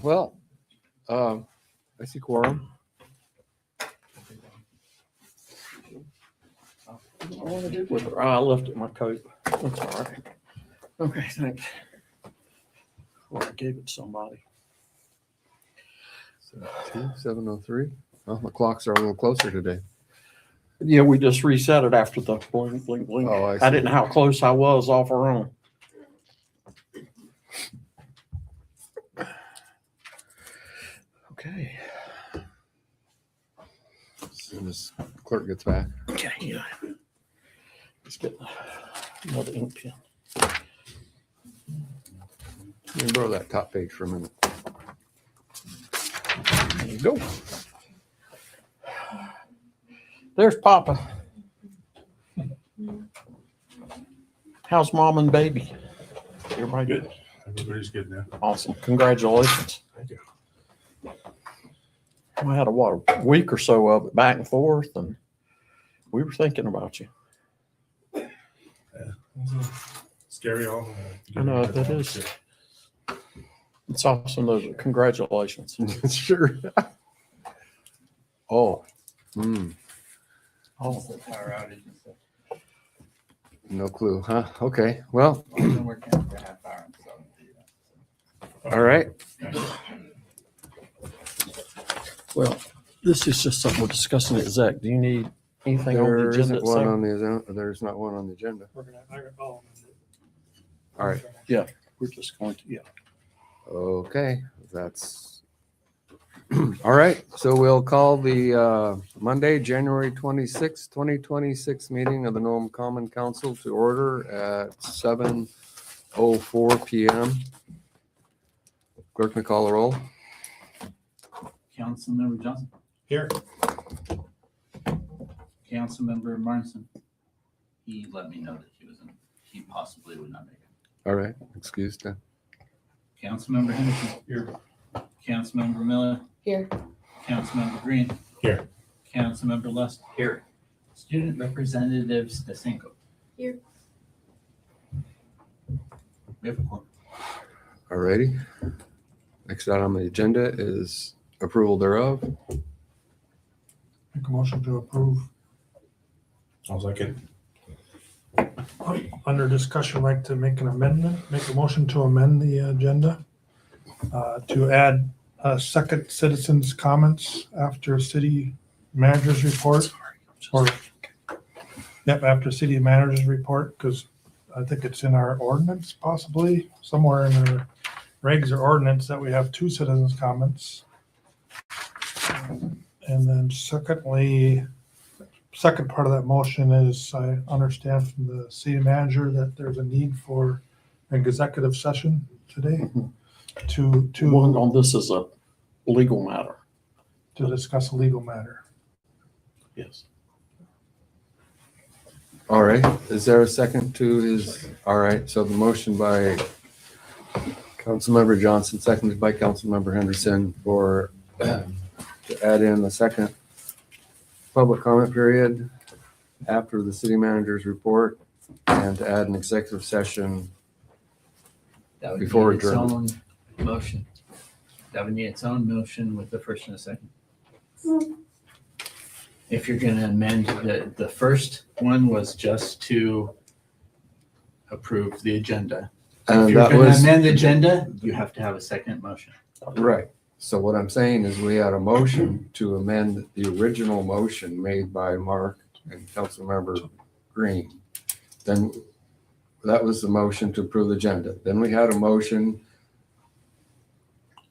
Well, I see quorum. I left it in my coat. That's all right. Okay, thanks. Well, I gave it to somebody. 7:03. Well, the clocks are a little closer today. Yeah, we just reset it after the blink, blink, blink. Oh, I I see. didn't know how close I was off our own. Okay. As soon as clerk gets back. Okay, yeah. Let's get another ink pen. Let me borrow that top page for a minute. There you go. There's Papa. How's mom and baby? Everybody Good. Everybody's good now. Awesome. Congratulations. Thank you. I had a week or so of it back and forth, and we were thinking about you. Scary all. I know, that is. It's awesome. Those congratulations. Sure. Oh. Hmm. Oh, Power outage and stuff. No clue, huh? Okay. Well, I've been working for a half hour, so I'm gonna do that. all right. well, this is just something we're discussing at Zach. Do you need anything on the There agenda? isn't one Sam? on the agenda. There's not one on the agenda. All right. We're just going to, yeah. Okay. That's all right. So we'll call the Monday, January 26th, 2026 meeting of the Nome Common Council to order at 7:04 p.m. Clerk may call the roll. Councilmember Johnson. Here. Councilmember Martinson. He let me know that he possibly would not make it. All right. Excused then. Councilmember Henderson. Here. Councilmember Miller. Here. Councilmember Green. Here. Councilmember Lust. Here. Student Representative Stasenko. Here. We have a quorum. All righty. Next item on the agenda is approval thereof. Make a motion to approve. I was like, Under discussion, I'd like to make an amendment, make a motion to amend the agenda to add second citizens' comments after city manager's report. After city manager's report, because I think it's in our ordinance, possibly somewhere in our regs or ordinance that we have two citizens' comments. And then secondly, second part of that motion is I understand from the city manager that there's a need for an executive session today One to on this is a legal matter. discuss a legal matter. Yes. All right. Is there a second to his? All right. So the motion by Councilmember Johnson, seconded by Councilmember Henderson for to add in the second public comment period after the city manager's report and to add an executive session. That would Before need its adjournment. own motion. That would need its own motion with the first and a second. If you're gonna amend, the first one was just to approve the agenda. If And you're that gonna was amend the agenda, you have to have a second motion. right. So what I'm saying is we had a motion to amend the original motion made by Mark and Councilmember Green. Then that was the motion to approve the agenda. Then we had a motion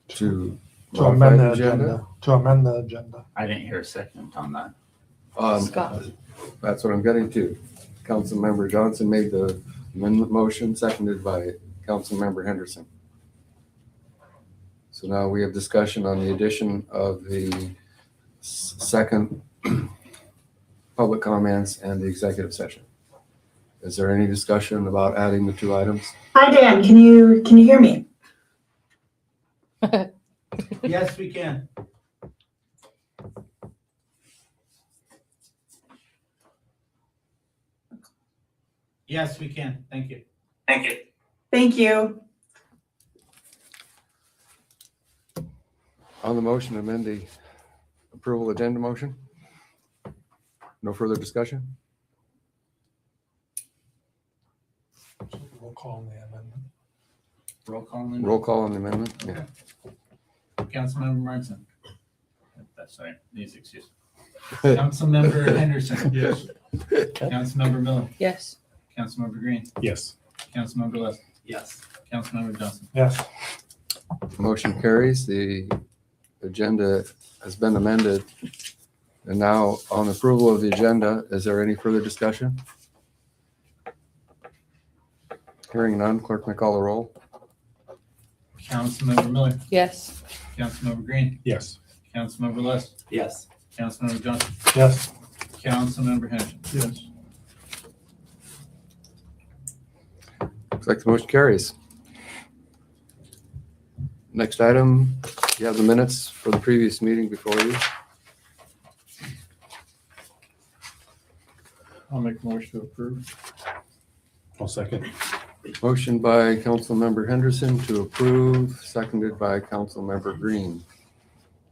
to modify amend the agenda. To amend the agenda. I didn't hear a second on that. Scott. That's what I'm getting to. Councilmember Johnson made the amendment motion, seconded by Councilmember Henderson. So now we have discussion on the addition of the second public comments and the executive session. Is there any discussion about adding the two items? Hi, Dan. Can you hear me? Yes, we can. Yes, we can. Thank you. Thank you. On the motion, to amend the approval agenda motion? No further discussion? We'll call the amendment. Roll call. Linda? Roll call on the amendment? Yeah. Councilmember Martin. Sorry, needs excuse. Councilmember Henderson. Yes. Councilmember Miller. Yes. Councilmember Green. Yes. Councilmember Lester. Yes. Councilmember Johnson. Yes. Motion carries. The agenda has been amended. And now on approval of the agenda, is there any further discussion? Hearing none, clerk may call the roll. Councilmember Miller. Yes. Councilmember Green. Yes. Councilmember Lester. Yes. Councilmember Johnson. Yes. Councilmember Henderson. Yes. Looks like the motion carries. Next item, you have the minutes for the previous meeting before you. I'll make a motion to approve. I'll second. Motion by Councilmember Henderson to approve, seconded by Councilmember Green.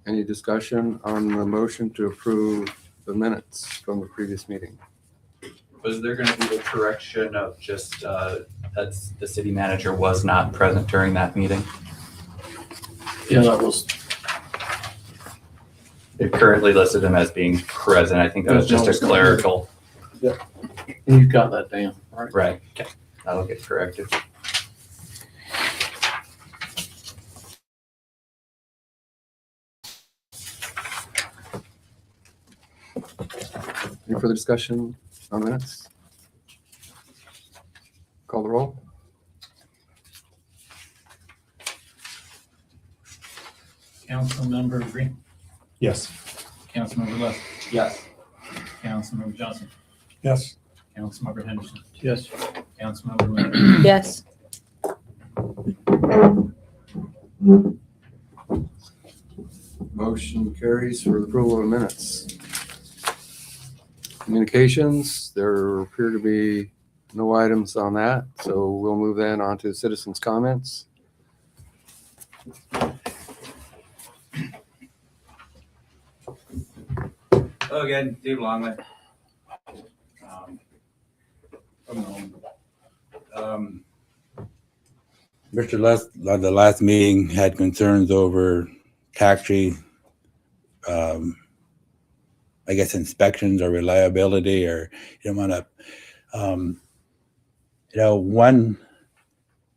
Any discussion on the motion to approve the minutes from the previous meeting? Was there going to be the correction of just that the city manager was not present during that meeting? Yeah, that was, It currently listed him as being present. I think that was just a clerical. you got that down, right? Right. Okay. That'll get corrected. Any further discussion on minutes? Call the roll. Councilmember Green. Yes. Councilmember Lester. Yes. Councilmember Johnson. Yes. Councilmember Henderson. Yes. Councilmember Miller. Yes. Motion carries for the approval of minutes. Communications, there appear to be no items on that, so we'll move then on to citizens' comments. Hello again, Dave Longley. Mr. The last meeting had concerns over taxi, I guess inspections or reliability, or you don't want to,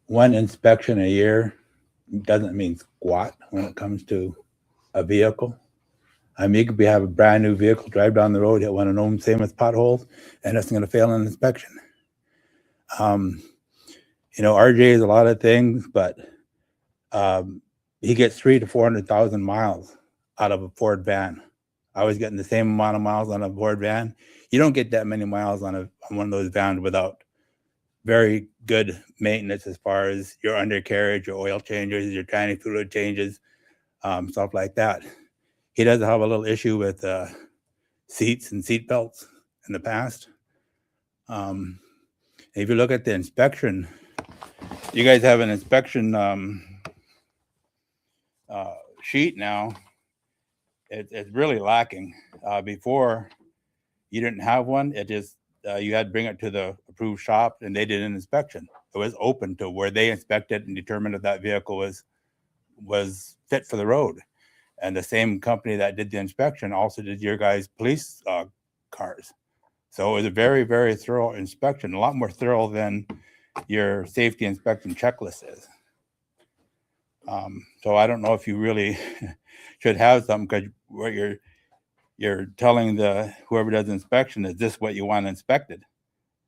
one inspection a year doesn't mean squat when it comes to a vehicle. I mean, you could have a brand new vehicle, drive down the road, hit one of Nome famous potholes, and it's going to fail an inspection. RJ is a lot of things, but he gets 300,000 to 400,000 miles out of a Ford van. I was getting the same amount of miles on a Ford van. You don't get that many miles on one of those vans without very good maintenance as far as your undercarriage, your oil changes, your tiny fluid changes, stuff like that. He does have a little issue with seats and seat belts in the past. If you look at the inspection, you guys have an inspection sheet now. It's really lacking. Before, you didn't have one. It just you had to bring it to the approved shop, and they did an inspection. It was open to where they inspected and determined if that vehicle was fit for the road. And the same company that did the inspection also did your guys' police cars. So it was a very, very thorough inspection, a lot more thorough than your safety inspection checklist is. So I don't know if you really should have something, because what you're telling whoever does the inspection, is this what you want inspected?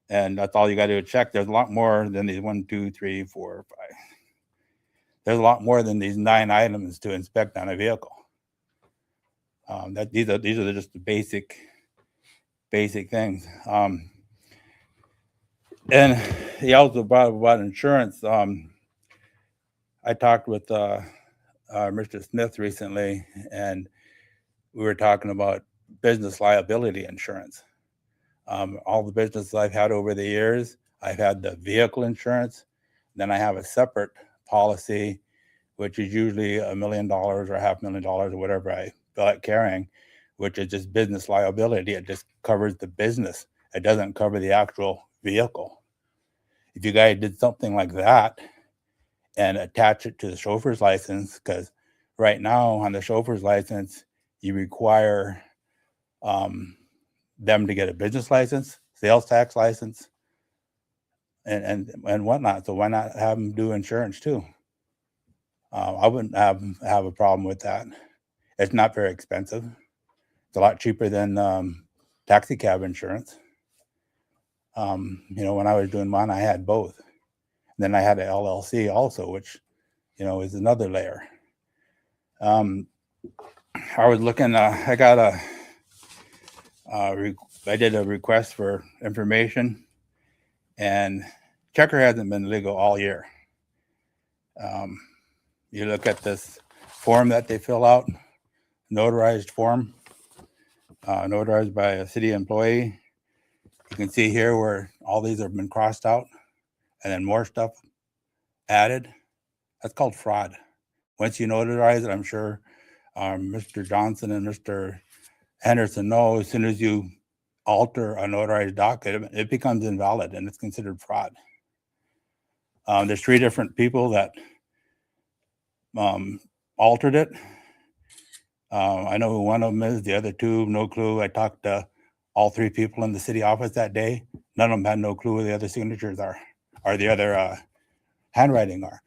And that's all you got to check. There's a lot more than these 1, 2, 3, 4, 5. There's a lot more than these 9 items to inspect on a vehicle. These are just the basic things. And he also brought up about insurance. I talked with Mr. Smith recently, and we were talking about business liability insurance. All the businesses I've had over the years, I've had the vehicle insurance. Then I have a separate policy which is usually $1 million or $500,000 or whatever I feel like carrying, which is just business liability. It just covers the business. It doesn't cover the actual vehicle. If you guys did something like that and attach it to the chauffeur's license, because right now on the chauffeur's license, you require them to get a business license, sales tax license, and whatnot. So why not have them do insurance too? I wouldn't have a problem with that. It's not very expensive. It's a lot cheaper than taxi cab insurance. When I was doing mine, I had both. And then I had an LLC also, which, is another layer. I was looking, I did a request for information, and checker hasn't been legal all year. You look at this form that they fill out, notarized form, notarized by a city employee. You can see here where all these have been crossed out and then more stuff added. That's called fraud. Once you notarize it, I'm sure Mr. Johnson and Mr. Henderson know, as soon as you alter a notarized document, it becomes invalid and it's considered fraud. There's 3 different people that altered it. I know who one of them is. The other 2, no clue. I talked to all 3 people in the city office that day. None of them had no clue who the other signatures are, or the other handwriting are,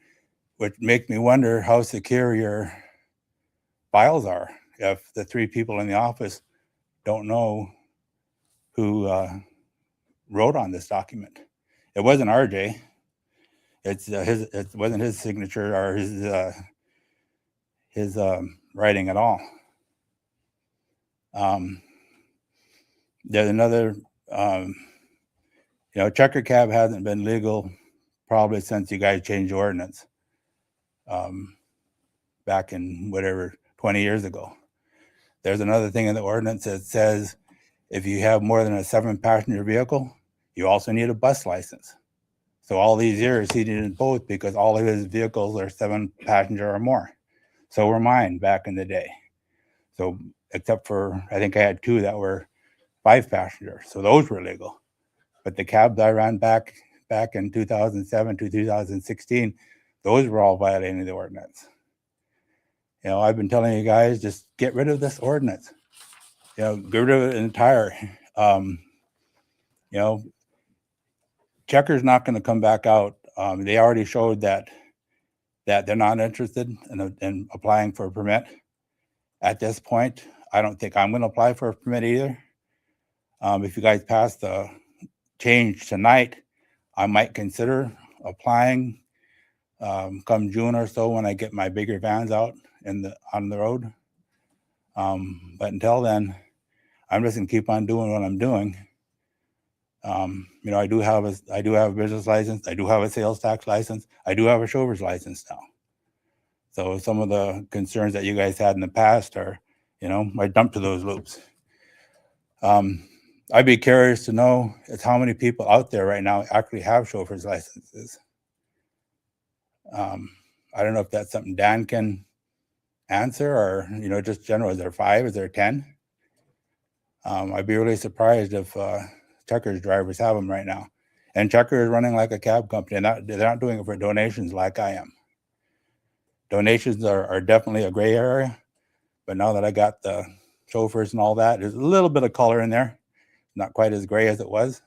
which makes me wonder how secure your files are if the 3 people in the office don't know who wrote on this document. It wasn't RJ. It wasn't his signature or his writing at all. There's another, checker cab hasn't been legal probably since you guys changed the ordinance back in 20 years ago. There's another thing in the ordinance that says if you have more than a 7-passenger vehicle, you also need a bus license. So all these years he needed both because all of his vehicles are 7-passenger or more. So were mine back in the day. So except for, I think I had 2 that were 5-passenger. So those were legal. But the cabs I ran back in 2007 to 2016, those were all violating the ordinance. I've been telling you guys, just get rid of this ordinance. Get rid of it entirely. Checker's not going to come back out. They already showed that they're not interested in applying for a permit. At this point, I don't think I'm going to apply for a permit either. If you guys pass the change tonight, I might consider applying come June or so when I get my bigger vans out on the road. But until then, I'm just gonna keep on doing what I'm doing. I do have a business license. I do have a sales tax license. I do have a chauffeur's license now. So some of the concerns that you guys had in the past are, I dumped to those loops. I'd be curious to know is how many people out there right now actually have chauffeur's licenses. I don't know if that's something Dan can answer or, just general, is there 5, is there 10? I'd be really surprised if Checkers drivers have them right now. And Checker is running like a cab company, and they're not doing it for donations like I am. Donations are definitely a gray area, but now that I got the chauffeurs and all that, there's a little bit of color in there. Not quite as gray as it was.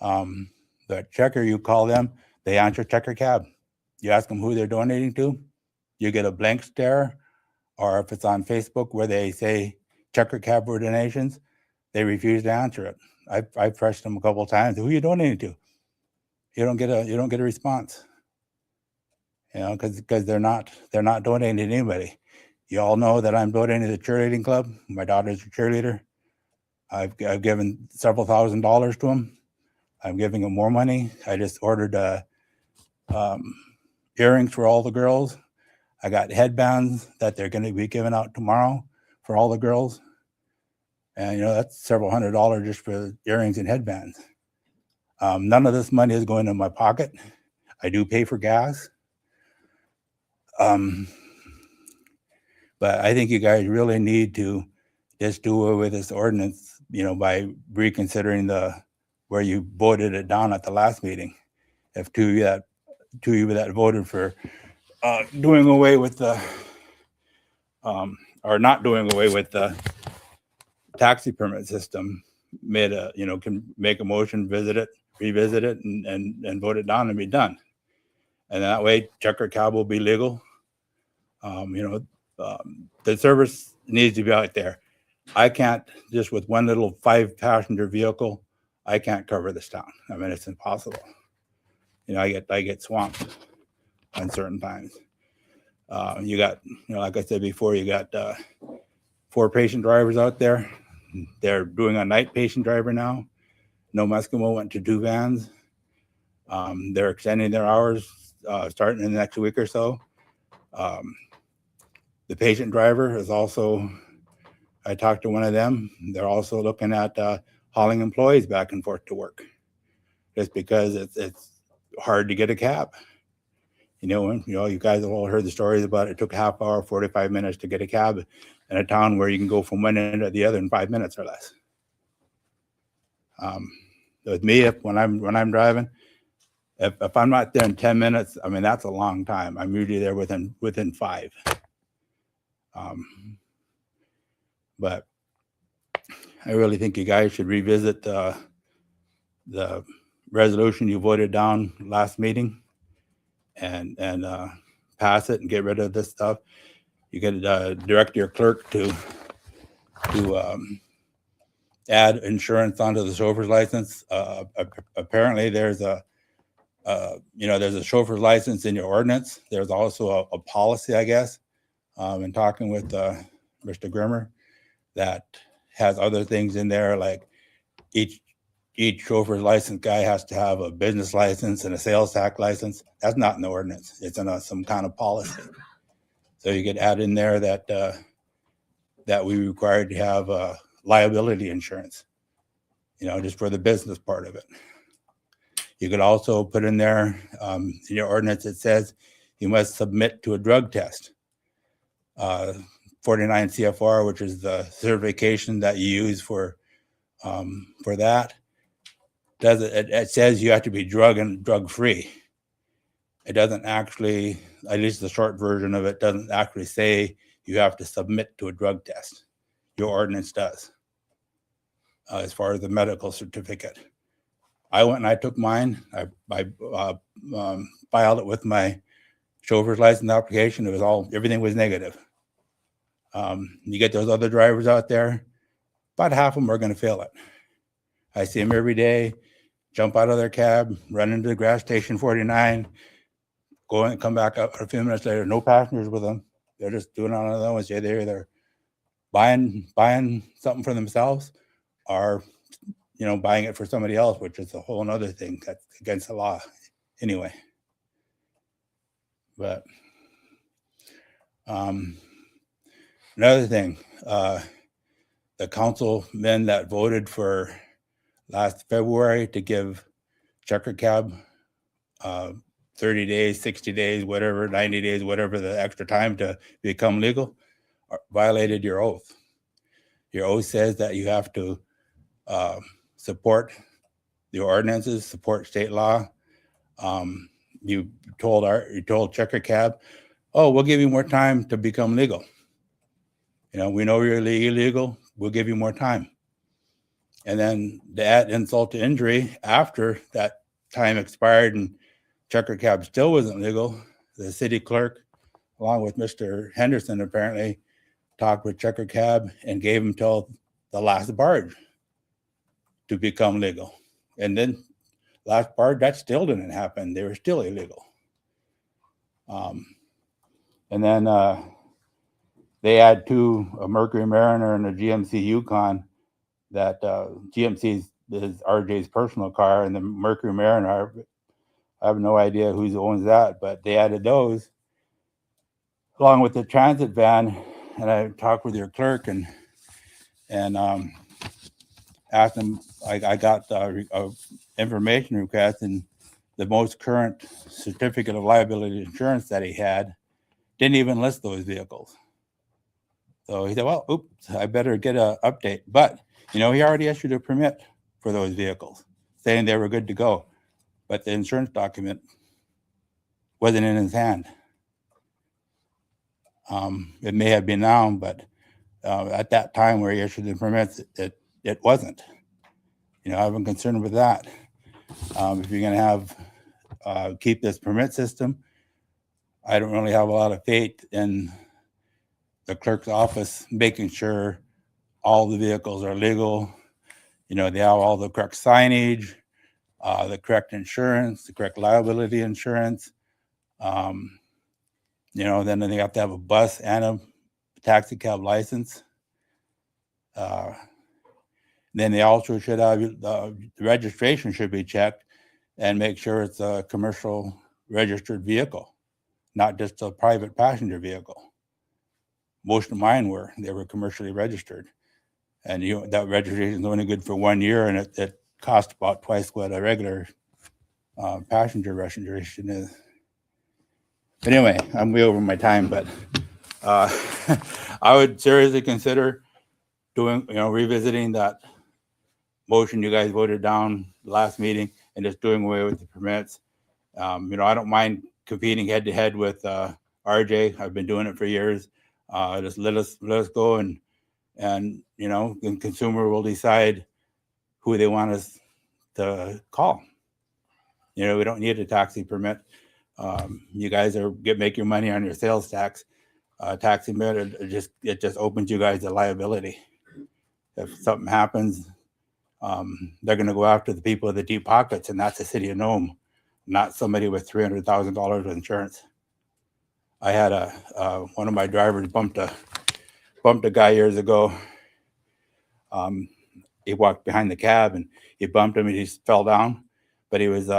The Checker, you call them, they answer Checker cab. You ask them who they're donating to, you get a blank stare, or if it's on Facebook where they say Checker cab for donations, they refuse to answer it. I've pressed them a couple of times. Who are you donating to? You don't get a response. Because they're not donating to anybody. You all know that I'm donating to the cheerleading club. My daughter's a cheerleader. I've given several $1,000s to them. I'm giving them more money. I just ordered earrings for all the girls. I got headbands that they're going to be giving out tomorrow for all the girls. And, that's several $100s just for earrings and headbands. None of this money is going in my pocket. I do pay for gas. Um, but I think you guys really need to just do away with this ordinance, by reconsidering where you voted it down at the last meeting. If two of you that voted for doing away with the or not doing away with the taxi permit system can make a motion, revisit it and vote it down and be done. And that way checker cab will be legal. The service needs to be out there. I can't, just with one little 5-passenger vehicle, I can't cover this town. I mean, it's impossible. I get swamped on certain times. You got, like I said before, you got 4 patient drivers out there. They're doing a night patient driver now. Nome Eskimo went to 2 vans. They're extending their hours starting in the next week or so. The patient driver is also, I talked to one of them. They're also looking at hauling employees back and forth to work, just because it's hard to get a cab. You guys have all heard the stories about it took a half hour, 45 minutes to get a cab in a town where you can go from one end to the other in 5 minutes or less. With me, when I'm driving, if I'm not there in 10 minutes, I mean, that's a long time. I'm usually there within 5. But I really think you guys should revisit the resolution you voted down last meeting and pass it and get rid of this stuff. You can direct your clerk to add insurance onto the chauffeur's license. Apparently there's a chauffeur's license in your ordinance. There's also a policy, I guess, in talking with Mr. Grimmer, that has other things in there, like each chauffeur's license guy has to have a business license and a sales tax license. That's not in the ordinance. It's in some kind of policy. So you could add in there that we required to have liability insurance, just for the business part of it. You could also put in there, in your ordinance, it says you must submit to a drug test. 49 CFR, which is the certification that you use for that, it says you have to be drug free. It doesn't actually, at least the short version of it, doesn't actually say you have to submit to a drug test. Your ordinance does, as far as the medical certificate. I went and I took mine. I filed it with my chauffeur's license application. Everything was negative. You get those other drivers out there, about half of them are going to fail it. I see them every day, jump out of their cab, run into the gas station 49, go and come back up a few minutes later, no passengers with them. They're just doing it on their own. They're either buying something for themselves or, buying it for somebody else, which is a whole other thing that's against the law anyway. But another thing, the councilmen that voted for last February to give checker cab 30 days, 60 days, whatever, 90 days, whatever the extra time to become legal, violated your oath. Your oath says that you have to support the ordinances, support state law. You told checker cab, oh, we'll give you more time to become legal. We know you're illegal. We'll give you more time. And then to add insult to injury, after that time expired and checker cab still wasn't legal, the city clerk, along with Mr. Henderson, apparently talked with checker cab and gave him till the last barge to become legal. And then last barge, that still didn't happen. They were still illegal. And then they had 2, a Mercury Mariner and a GMC Yukon. That GMC is RJ's personal car, and the Mercury Mariner, I have no idea who owns that, but they added those along with the transit van. And I talked with your clerk and asked him. I got information request, and the most current certificate of liability insurance that he had didn't even list those vehicles. So he said, well, oops, I better get a update. But, he already issued a permit for those vehicles, saying they were good to go. But the insurance document wasn't in his hand. It may have been now, but at that time where he issued the permits, it wasn't. I've been concerned with that. If you're going to have keep this permit system, I don't really have a lot of faith in the clerk's office making sure all the vehicles are legal. They have all the correct signage, the correct insurance, the correct liability insurance. Then they have to have a bus and a taxi cab license. Then they also should have the registration should be checked and make sure it's a commercial registered vehicle, not just a private passenger vehicle. Most of mine they were commercially registered, and that registration is only good for 1 year, and it costs about twice what a regular passenger registration is. But anyway, I'm way over my time, but I would seriously consider revisiting that motion you guys voted down last meeting and just doing away with the permits. I don't mind competing head to head with RJ. I've been doing it for years. Just let us go, and the consumer will decide who they want us to call. We don't need a taxi permit. You guys make your money on your sales tax. Taxi permit, it just opens you guys to liability. If something happens, they're going to go after the people with the deep pockets, and that's the city of Nome, not somebody with $300,000 of insurance. I had one of my drivers bumped a guy years ago. He walked behind the cab and he bumped him and he fell down. But he was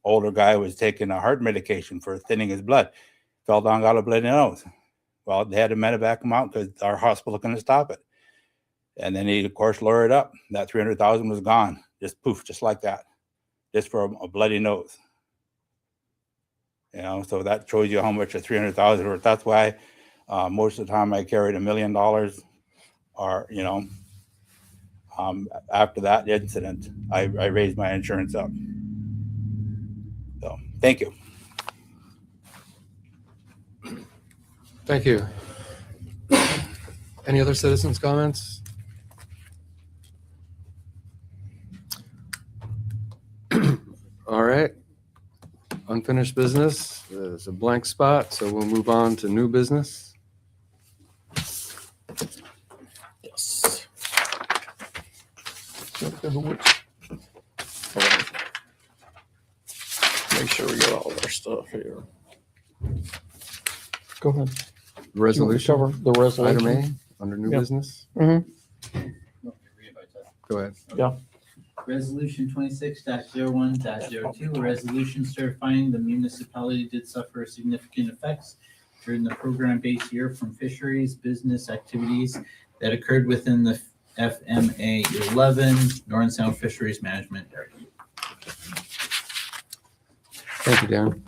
older guy, was taking a heart medication for thinning his blood. Fell down, got a bloody nose. Well, they had to medevac him out because our hospital couldn't stop it. And then he, of course, lowered up. That $300,000 was gone, just poof, just like that, just for a bloody nose. So that shows you how much a $300,000 worth. That's why most of the time I carried $1 million, or after that incident, I raised my insurance up. So thank you. Thank you. Any other citizens' comments? All right. Unfinished business is a blank spot, so we'll move on to new business. Yes. Make sure we got all our stuff here. Go ahead. Resolution, Cover the item resolution. A, under new Yeah. business. Go ahead. Resolution 26-01-02, a resolution certifying the municipality did suffer significant effects during the program-based year from fisheries business activities that occurred within the FMA 11 North and South Fisheries Management Area. Thank you, Dan.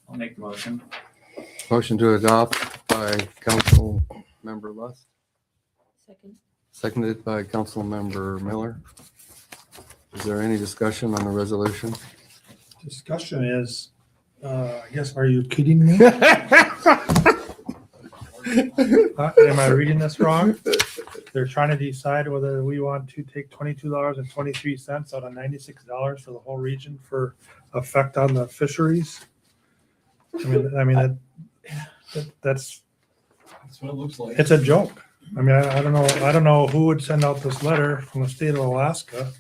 I'll make the motion. Motion to adopt by Council Member Lust, Second. seconded by Council Member Miller. Is there any discussion on the resolution? Discussion is, I guess, are you kidding me? Am I reading this wrong? They're trying to decide whether we want to take $22.23 out of $96 for the whole region for effect on the fisheries. That's what it looks like. it's a joke. I don't know who would send out this letter from the state of Alaska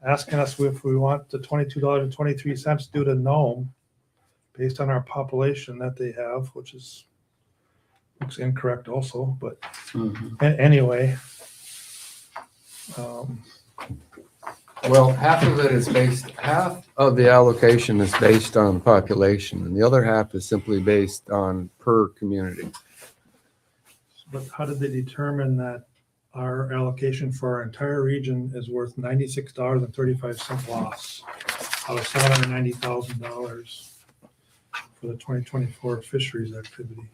asking us if we want the $22.23 due to Nome based on our population that they have, which looks incorrect also, but anyway. Well, half of the allocation is based on population, and the other half is simply based on per community. But how did they determine that our allocation for our entire region is worth $96.35 loss out of $790,000? for the 2024 fisheries activity.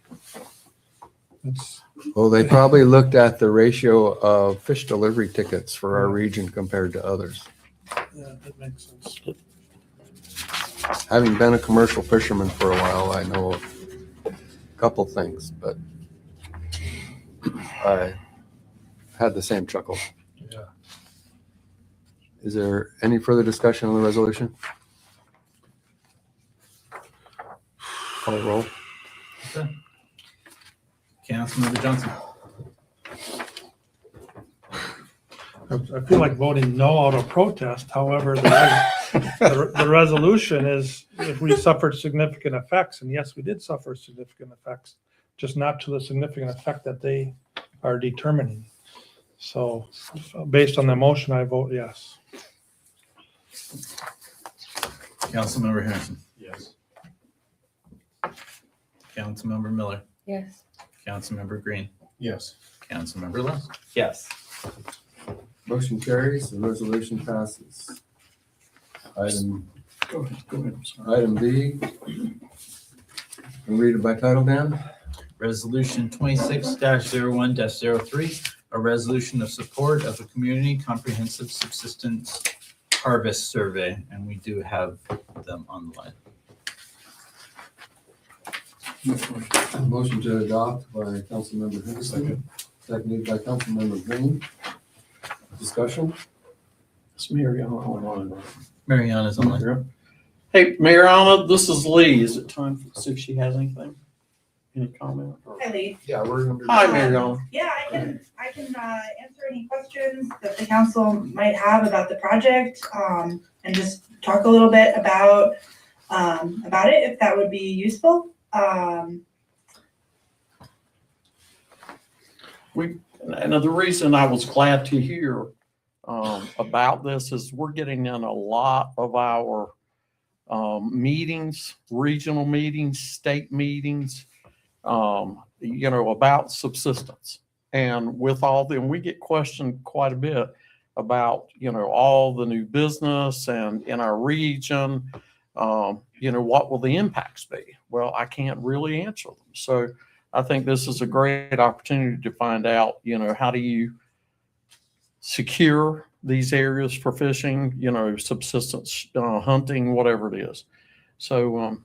That's, Well, they probably looked at the ratio of fish delivery tickets for our region compared to others. yeah, that makes sense. Having been a commercial fisherman for a while, I know a couple things, but I had the same chuckle. Yeah. Is there any further discussion on the resolution? Call roll. Councilmember Johnson. I feel like voting no out of protest. However, the resolution is if we suffered significant effects, and yes, we did suffer significant effects, just not to the significant effect that they are determining. So based on the motion, I vote yes. Councilmember Harrison. Yes. Councilmember Miller. Yes. Councilmember Green. Yes. Councilmember Lewis. Yes. Motion carries, the resolution passes. Item Go ahead. I'm sorry. Item B. Can we read it by title, Dan? Resolution 26-01-03, a resolution of support of a community comprehensive subsistence harvest survey, and we do have them on the line. Motion to adopt by Councilmember Henderson, seconded by Councilmember Green. Discussion? It's Mariana online. Mariana's on the line. Hey, Mariana, this is Lee. Is it time to see if she has anything? Any comment? or- Hi, Lee. Yeah, we're under. Hi, Mariana. Yeah, I can answer any questions that the council might have about the project, and just talk a little bit about it, if that would be useful. And the reason I was glad to hear about this is we're getting in a lot of our meetings, regional meetings, state meetings, about subsistence. And with all them, we get questioned quite a bit about, all the new business and in our region, what will the impacts be? Well, I can't really answer them. So I think this is a great opportunity to find out, how do you secure these areas for fishing, subsistence, hunting, whatever it is. So,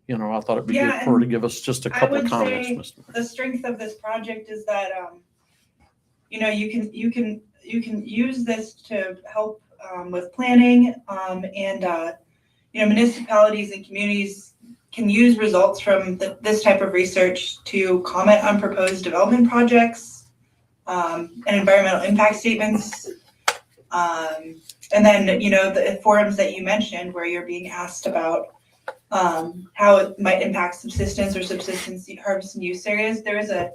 I thought it'd be good Yeah, for her to and give us just a I couple of would comments, say Mr. Mayor. the strength of this project is that, you can use this to help with planning, and municipalities and communities can use results from this type of research to comment on proposed development projects, and environmental impact statements. And then, the forums that you mentioned where you're being asked about how it might impact subsistence or subsistence harvest and use areas. There is a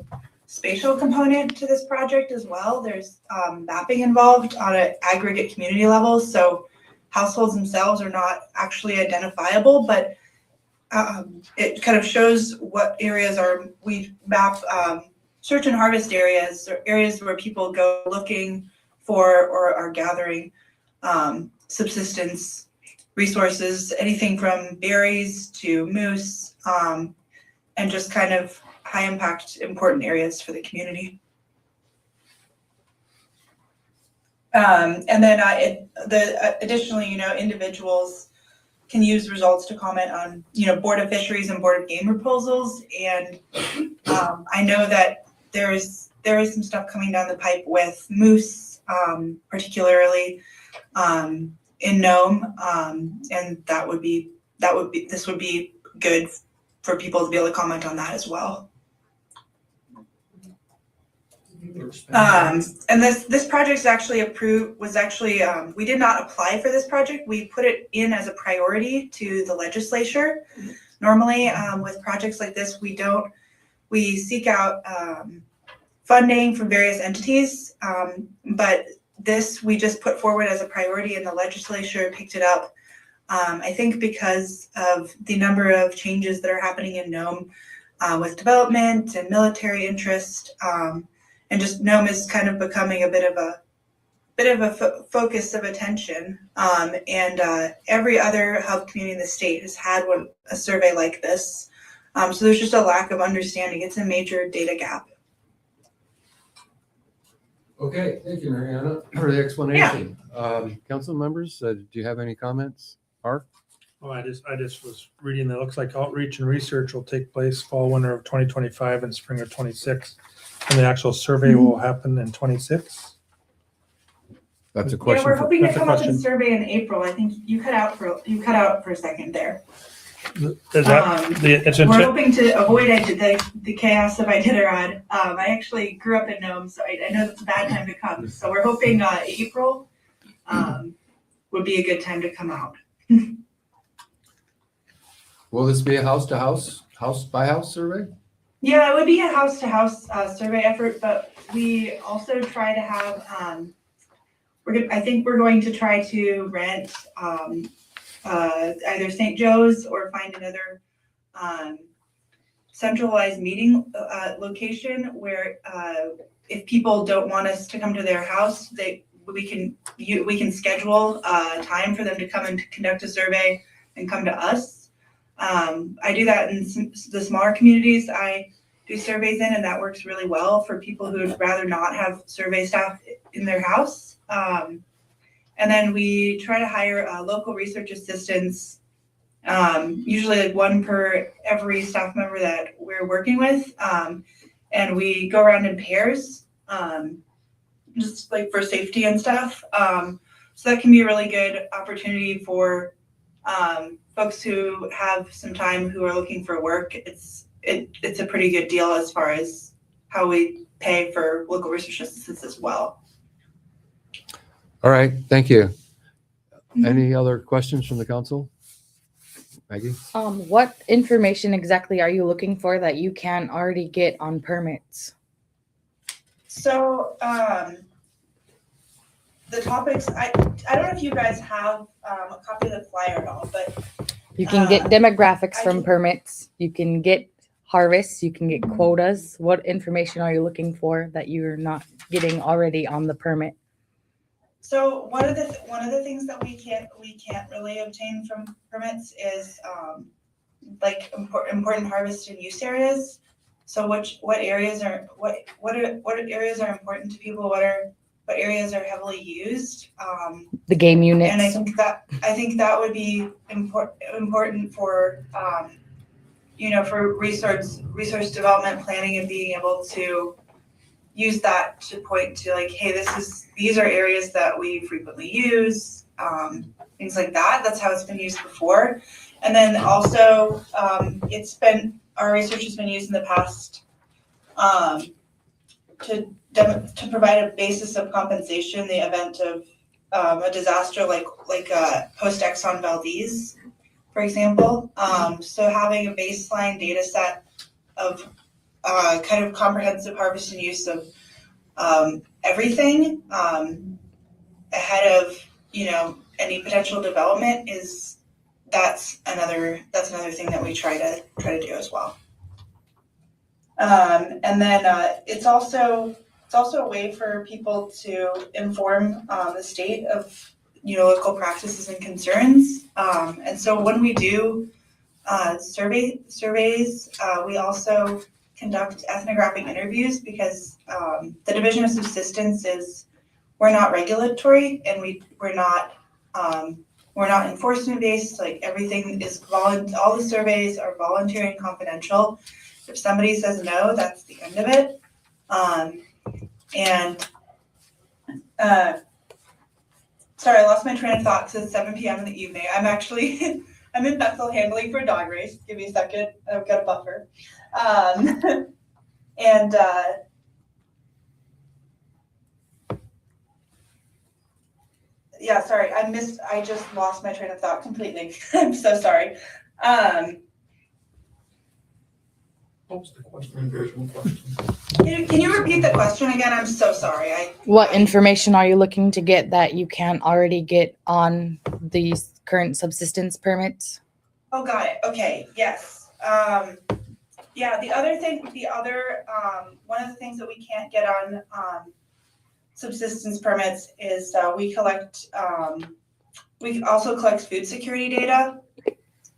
spatial component to this project as well. There's mapping involved on an aggregate community level. So households themselves are not actually identifiable, but it kind of shows what areas we map search and harvest areas, or areas where people go looking for or are gathering subsistence resources, anything from berries to moose, and just kind of high impact, important areas for the community. And then additionally, individuals can use results to comment on, Board of Fisheries and Board of Game proposals. And I know that there is some stuff coming down the pipe with moose, particularly in Nome, and this would be good for people to be able to comment on that as well. And this project is actually we did not apply for this project. We put it in as a priority to the legislature. Normally, with projects like this, we seek out funding from various entities, but this we just put forward as a priority and the legislature picked it up. I think because of the number of changes that are happening in Nome with development and military interest, and just Nome is kind of becoming a bit of bit of a focus of attention. And every other hub community in the state has had a survey like this. So there's just a lack of understanding. It's a major data gap. Okay, thank you, Mariana, for the explanation. Council members, do you have any comments? Mark? Oh, I just was reading that it looks like outreach and research will take place fall, winter of 2025 and spring of 26. And the actual survey will happen in 26. That's a Yeah, question. we're hoping to that's a come up with a question. survey in April. I think you cut out for a second there. Is that, it's We're in, hoping to avoid the chaos of Iditarod. I actually grew up in Nome, so I know that's a bad time to come. So we're hoping April would be a good time to come out. Will this be a house-to-house, house-by-house survey? Yeah, it would be a house-to-house survey effort, but we also try to have, I think we're going to try to rent either St. Joe's or find another centralized meeting location where if people don't want us to come to their house, we can schedule time for them to come and conduct a survey and come to us. I do that in the smaller communities I do surveys in, and that works really well for people who would rather not have survey staff in their house. And then we try to hire local research assistants, usually like one per every staff member that we're working with. And we go around in pairs, just like for safety and stuff. So that can be a really good opportunity for folks who have some time who are looking for work. It's a pretty good deal as far as how we pay for local research assistants as well. All right, thank you. Mhm. Any other questions from the council? Maggie? What information exactly are you looking for that you can already get on permits? So the topics, I don't know if you guys have a copy of the flyer at all, but You can get demographics I from can- permits. You can get harvests. You can get quotas. What information are you looking for that you're not getting already on the permit? so one of the things that we can't really obtain from permits is like important harvest and use areas. So what areas are areas are important to people? What areas are heavily used? The game And I units. think that would be important for for resource development planning and being able to use that to point to like, hey, these are areas that we frequently use, things like that. That's how it's been used before. And then also our research has been used in the past to provide a basis of compensation in the event of a disaster like post Exxon Valdez, for example. So having a baseline data set of kind of comprehensive harvest and use of everything ahead of any potential development that's another thing that we try to do as well. And then it's also a way for people to inform the state of local practices and concerns. And so when we do surveys, we also conduct ethnographic interviews because the Division of Subsistence we're not regulatory and we're not enforcement based. Like everything is all the surveys are voluntary and confidential. If somebody says no, that's the end of it. Sorry, I lost my train of thought because it's 7 p.m. in the evening. I'm actually I'm in Bethel handling for a dog race. Give me a second. I've got a buffer. Yeah, sorry, I just lost my train of thought completely. I'm so sorry. what was the question? The original question. Can you repeat the question again? I'm so sorry. What information are you looking to get that you can't already get on these current subsistence permits? Oh, got it. Okay, yes. Yeah, one of the things that we can't get on subsistence permits is we also collect food security data.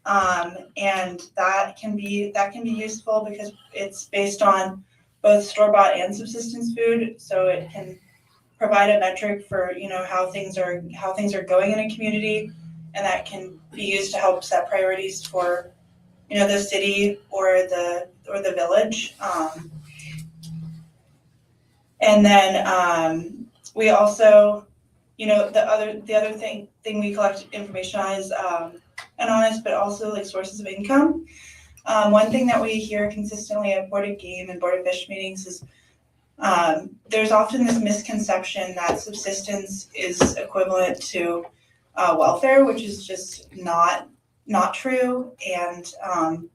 And that can be useful because it's based on both store-bought and subsistence food. So it can provide a metric for, how things are going in a community, and that can be used to help set priorities for, the city or the village. And then we also, the other thing we collect information on is anonymous, but also like sources of income. One thing that we hear consistently at Board of Game and Board of Fish meetings is there's often this misconception that subsistence is equivalent to welfare, which is just not true. And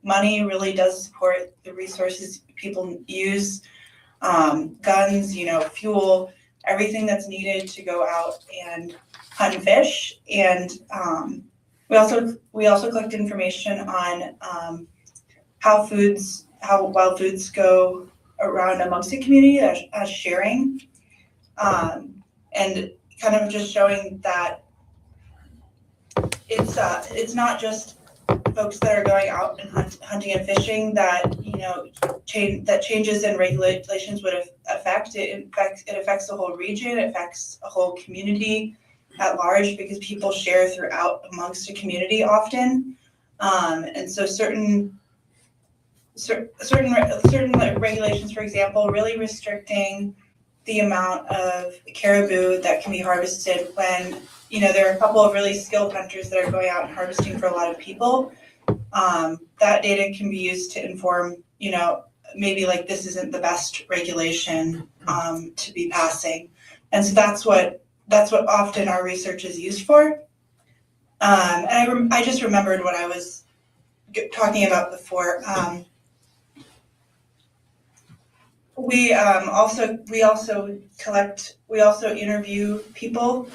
money really does support the resources people use, guns, fuel, everything that's needed to go out and hunt and fish. And we also collect information on how wild foods go around amongst the community as sharing, and kind of just showing that it's not just folks that are going out and hunting and fishing that that changes in regulations would affect. It affects the whole region. It affects a whole community at large because people share throughout amongst a community often, and so certain regulations, for example, really restricting the amount of caribou that can be harvested when there are a couple of really skilled hunters that are going out and harvesting for a lot of people. That data can be used to inform, maybe like this isn't the best regulation to be passing, and so that's what often our research is used for. And I just remembered what I was talking about before. We also interview people.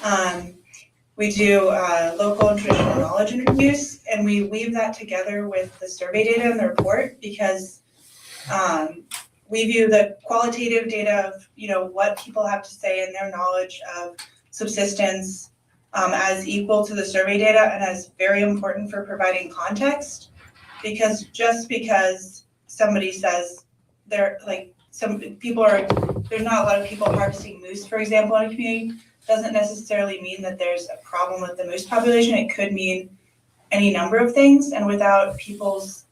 We do local and traditional knowledge interviews, and we weave that together with the survey data in the report because we view the qualitative data of what people have to say and their knowledge of subsistence as equal to the survey data and as very important for providing context. Because just because somebody says there's not a lot of people harvesting moose, for example, in a community, doesn't necessarily mean that there's a problem with the moose population. It could mean any number of things, and without people's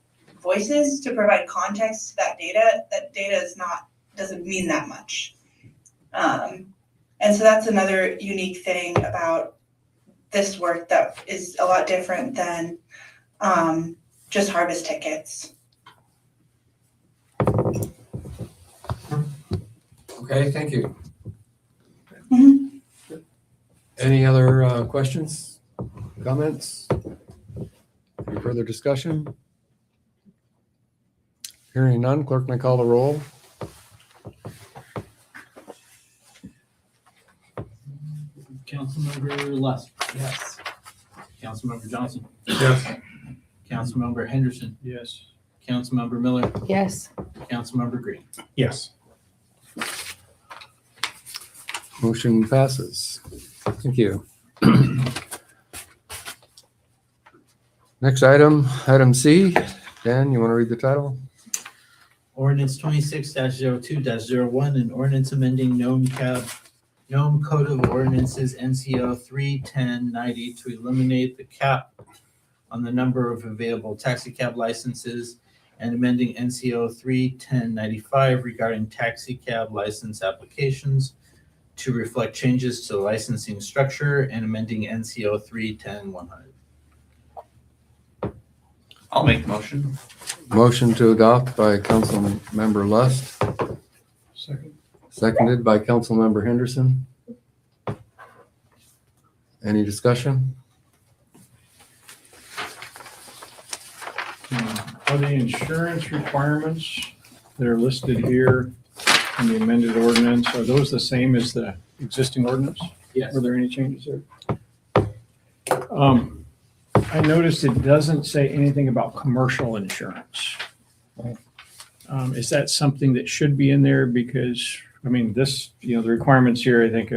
voices to provide context to that data doesn't mean that much. And so that's another unique thing about this work that is a lot different than just harvest tickets. Okay, thank you. Mhm. Any other questions, comments? Any further discussion? Hearing none, clerk may call the roll. Councilmember Lusk. Yes. Councilmember Johnson. Yes. Councilmember Henderson. Yes. Councilmember Miller. Yes. Councilmember Green. Yes. Motion passes. Thank you. Next item C. Dan, you want to read the title? Ordinance 26-02-01, an ordinance amending Nome Code of Ordinances NCO 31090 to eliminate the cap on the number of available taxi cab licenses and amending NCO 31095 regarding taxi cab license applications to reflect changes to the licensing structure and amending NCO 310-100. I'll make the motion. Motion to adopt by Councilmember Lust, Second. seconded by Councilmember Henderson. Any discussion? Are the insurance requirements that are listed here in the amended ordinance, are those the same as the existing ordinance? Yes. Were there any changes there? I noticed it doesn't say anything about commercial insurance. Is that something that should be in there because I mean, this, the requirements here, I think,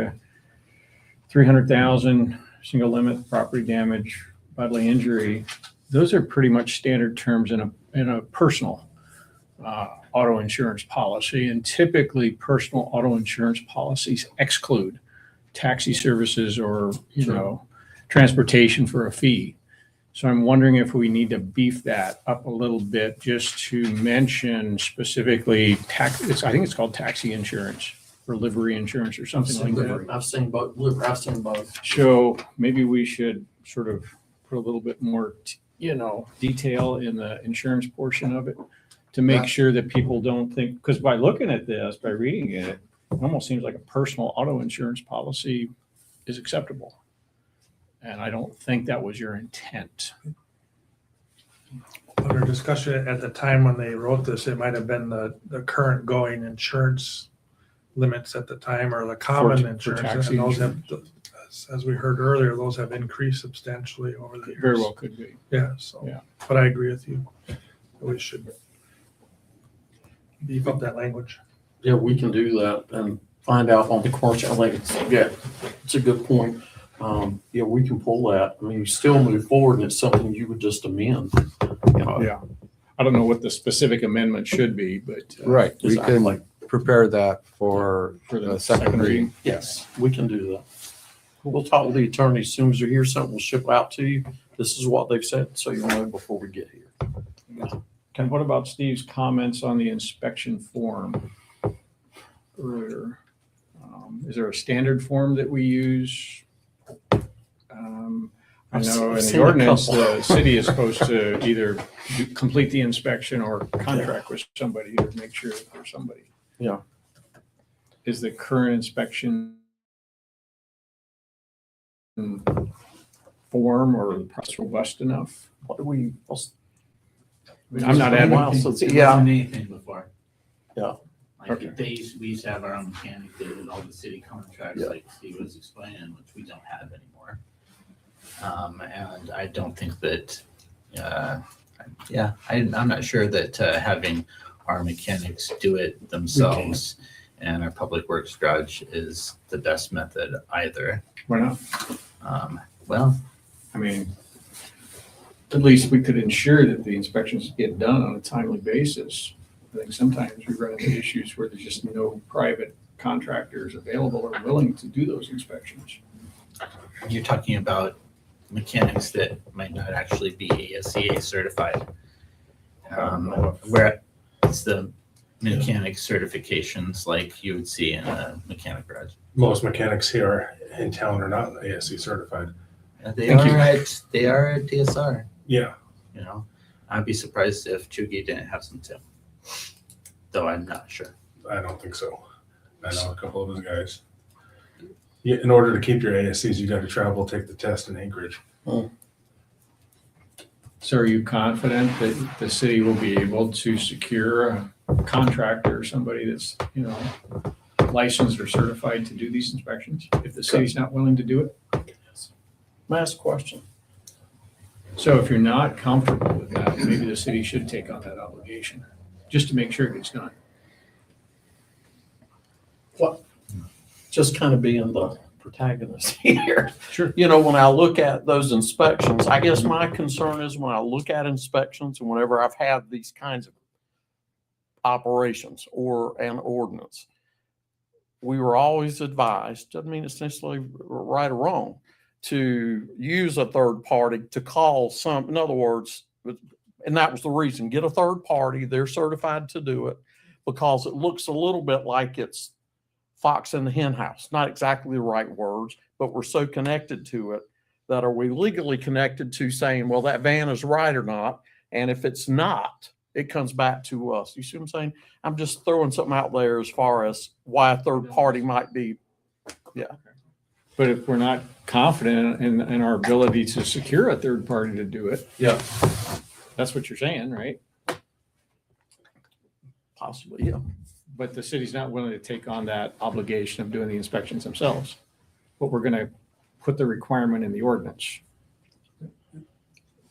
300,000 single limit property damage, bodily injury. Those are pretty much standard terms in a personal auto insurance policy. And typically personal auto insurance policies exclude taxi services or, transportation for a fee. So I'm wondering if we need to beef that up a little bit just to mention specifically I think it's called taxi insurance or livery insurance or something like that. I've seen both. So maybe we should sort of put a little bit more, detail in the insurance portion of it to make sure that people don't think, because by looking at this, by reading it, it almost seems like a personal auto insurance policy is acceptable. And I don't think that was your intent. Under discussion at the time when they wrote this, it might have been the current going insurance limits at the time or the common For insurance. taxi And those have, as we heard earlier, those have increased substantially over the years. Very well could be. Yeah, so, Yeah. but I agree with you. We should beef up that language. Yeah, we can do that and find out on the commercial. I think it's a good point. Yeah, we can pull that. I mean, you still move forward and it's something you would just amend. Yeah. I don't know what the specific amendment should be, but. Right, we Exactly. can prepare that for For the second reading. Yes, we can do that. We'll talk with the attorney as soon as you hear something. We'll ship out to you. This is what they've said, so you'll know before we get here. Ken, what about Steve's comments on the inspection form earlier? Is there a standard form that we use? I know in I've the seen a ordinance, couple. the city is supposed to either complete the inspection or contract with somebody to make sure that there's somebody. Yeah. Is the current inspection form or process robust enough? What do we? I'm not It's been a while advocating. since- It Yeah, wasn't anything before. Yeah. Like Okay. we used to have our own mechanic that did all the city contracts, Yeah. like Steve was explaining, which we don't have anymore. And I don't think that, I'm not sure that having our mechanics do it themselves and our public works garage is the best method either. Why not? Well, I mean, at least we could ensure that the inspections get done on a timely basis. I think sometimes we run into issues where there's just no private contractors available or willing to do those inspections. you're talking about mechanics that might not actually be ASCA certified. Where it's the mechanic certifications like you would see in a mechanic garage. Most mechanics here in town are not ASC certified. They Thank you. are at DSR, Yeah, I'd be surprised if Chugi didn't have some too. Though I'm not sure. I don't think so. I know a couple of those guys. Yeah, in order to keep your ASCs, you got to travel, take the test in Anchorage. So are you confident that the city will be able to secure a contractor or somebody that's, licensed or certified to do these inspections if the city's not willing to do it? May I ask a question? So if you're not comfortable with that, maybe the city should take on that obligation, just to make sure it gets done. Just kind of being the protagonist here. Sure. When I look at those inspections, I guess my concern is when I look at inspections and whenever I've had these kinds of operations or an ordinance, we were always advised, doesn't mean it's necessarily right or wrong, to use a third party to call in other words, and that was the reason, get a third party, they're certified to do it, because it looks a little bit like it's fox in the hen house. Not exactly the right words, but we're so connected to it that are we legally connected to saying, well, that van is right or not? And if it's not, it comes back to us. You see what I'm saying? I'm just throwing something out there as far as why a third party might be. But if we're not confident in our ability to secure a third party to do it. Yeah. That's what you're saying, right? Possibly, yeah. But the city's not willing to take on that obligation of doing the inspections themselves. But we're gonna put the requirement in the ordinance.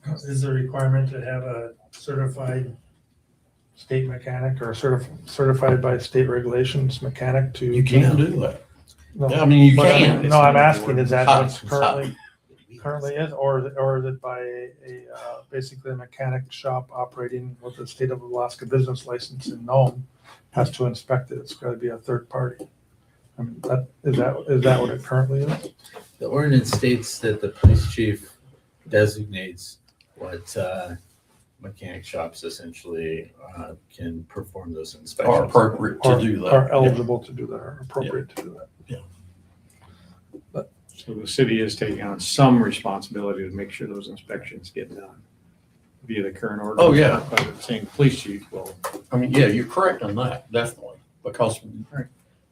Is the requirement to have a certified state mechanic or certified by state regulations mechanic to? You can do that. No, I mean, you but can. No, I'm asking, is that what's It's not. currently is, or is it by basically a mechanic shop operating with the state of Alaska business license in Nome has to inspect it? It's gotta be a third party. I mean, is that what it currently is? The ordinance states that the police chief designates what mechanic shops essentially can perform those Are inspections. appropriate to do that. Are eligible to do that, or appropriate to do that. So the city is taking on some responsibility to make sure those inspections get done via the current ordinance. Oh, yeah. But the same police chief will. I mean, yeah, you're correct on that, definitely, because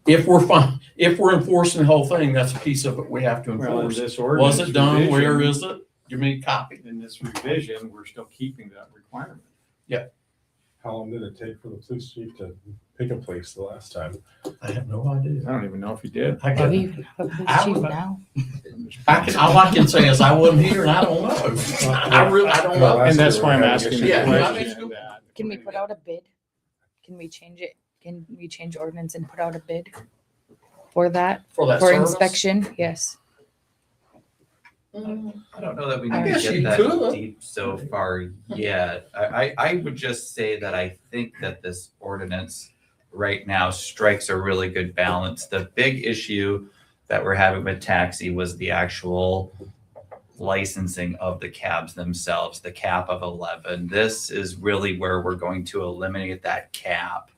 if we're enforcing the whole thing, that's a piece of it we have to Well, in enforce. this ordinance Was it done? Where revision- is it? Give me a copy. In this revision, we're still keeping that requirement. How long did it take for the police chief to pick a place the last time? I have no idea. I don't even know if he did. I Do can, we have a police I chief would- now? all I can say is I wasn't here and I don't know. I don't know. And that's why I'm asking the Yeah, yeah, question. that- Can we put out a bid? Can we change it? Can we change ordinance and put out a bid for that, For that for service? inspection? Yes. I don't know that we I need to guess get you that could. deep so far yet. I would just say that I think that this ordinance right now strikes a really good balance. The big issue that we're having with taxi was the actual licensing of the cabs themselves, the cap of 11. This is really where we're going to eliminate that cap.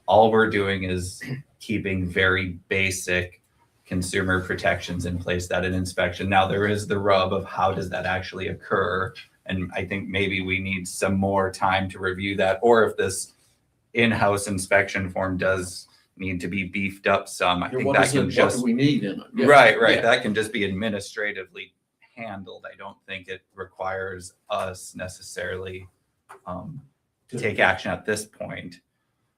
All we're doing is keeping very basic consumer protections in place that an inspection. Now there is the rub of how does that actually occur? And I think maybe we need some more time to review that, or if this in-house inspection form does need to be beefed up some, I think What that is can it, what just, do we need in it? Yeah. right, Yeah. that can just be administratively handled. I don't think it requires us necessarily to take action at this point.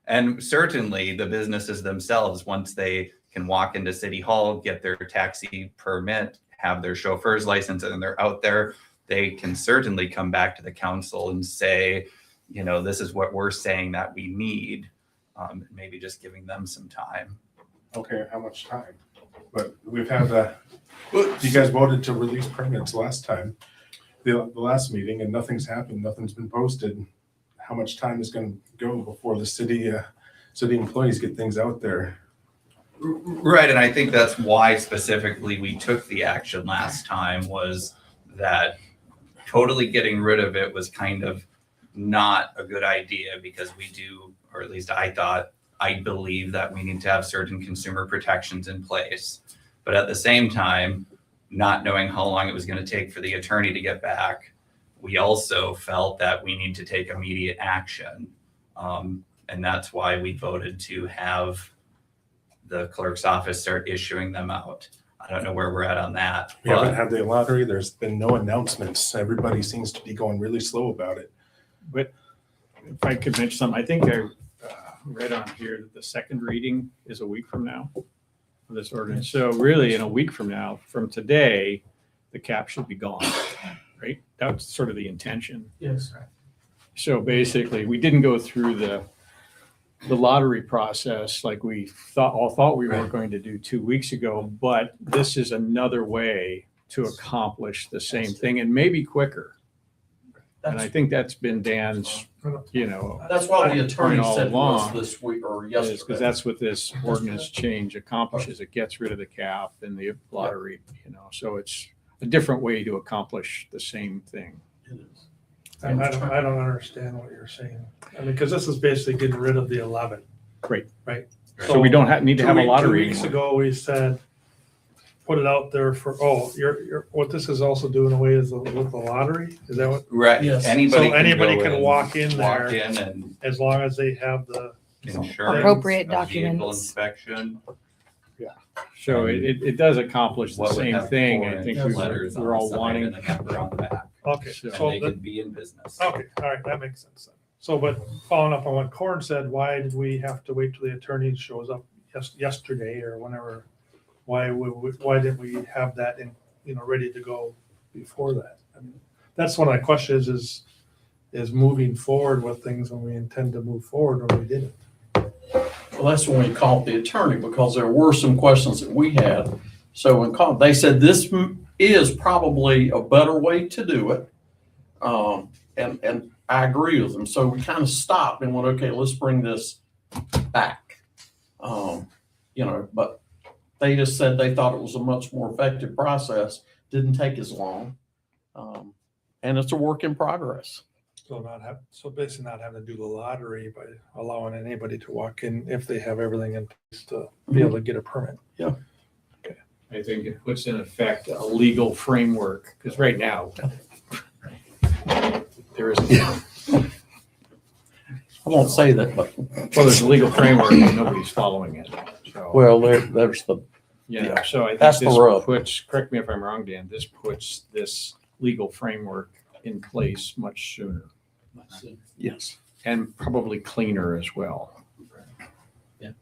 And certainly the businesses themselves, once they can walk into City Hall, get their taxi permit, have their chauffeur's license, and they're out there, they can certainly come back to the council and say, you know, this is what we're saying that we need. Maybe just giving them some time. Okay, how much time? But we've had you guys voted to release permits last time, the last meeting, and nothing's happened, nothing's been posted. How much time is gonna go before the city employees get things out there? Right, and I think that's why specifically we took the action last time, was that totally getting rid of it was kind of not a good idea, because we do, or at least I believe that we need to have certain consumer protections in place. But at the same time, not knowing how long it was going to take for the attorney to get back, we also felt that we need to take immediate action. And that's why we voted to have the clerk's office start issuing them out. I don't know where we're at on that. We haven't had the lottery, there's been no announcements, everybody seems to be going really slow about it. But if I could mention something, I think I read on here that the second reading is a week from now of this ordinance. So really, in a week from now, from today, the cap should be gone, right? That's sort of the intention. Yes. So basically, we didn't go through the lottery process like we thought we were going to do 2 weeks ago, but this is another way to accomplish the same thing, and maybe quicker. And I think that's been Dan's, That's why the attorney all said to us along this week or because yesterday. that's what this ordinance change accomplishes. It gets rid of the cap and the lottery, so it's a different way to accomplish the same thing. It is. I don't understand what you're saying. I mean, because this is basically getting rid of the 11. Right. Right. So we don't need to have a 2 lottery weeks anymore. ago, we said, put it out there for, you're, what this is also doing away is with the lottery? Is that what? Right, Yes. anybody So anybody go can in, walk in walk there in and as long as they have the, insurance, Appropriate a vehicle documents. inspection. So it does accomplish the What would same have thing. I foreign think letters we're all on the side wanting. and a number on the back, okay. So and So they that- could be in business. Okay, all right, that makes sense then. So, but following up on what Corn said, why did we have to wait till the attorney shows up yesterday or whenever? Why didn't we have that ready to go before that? I mean, that's one of my questions is, is moving forward with things when we intend to move forward when we didn't. Well, that's when we called the attorney, because there were some questions that we had. So when called, they said this is probably a better way to do it. And I agree with them. So we kind of stopped and went, okay, let's bring this back. But they just said they thought it was a much more effective process, didn't take as long. And it's a work in progress. So basically not having to do the lottery by allowing anybody to walk in if they have everything in place to be able to get a permit. I think it puts in effect a legal framework, because right now, there isn't. I won't say that, but Well, there's a legal framework and nobody's following it. So, there's the, so I think that's the this rub. puts, correct me if I'm wrong, Dan, this puts this legal framework in place much sooner yes. and probably cleaner as well. Yeah.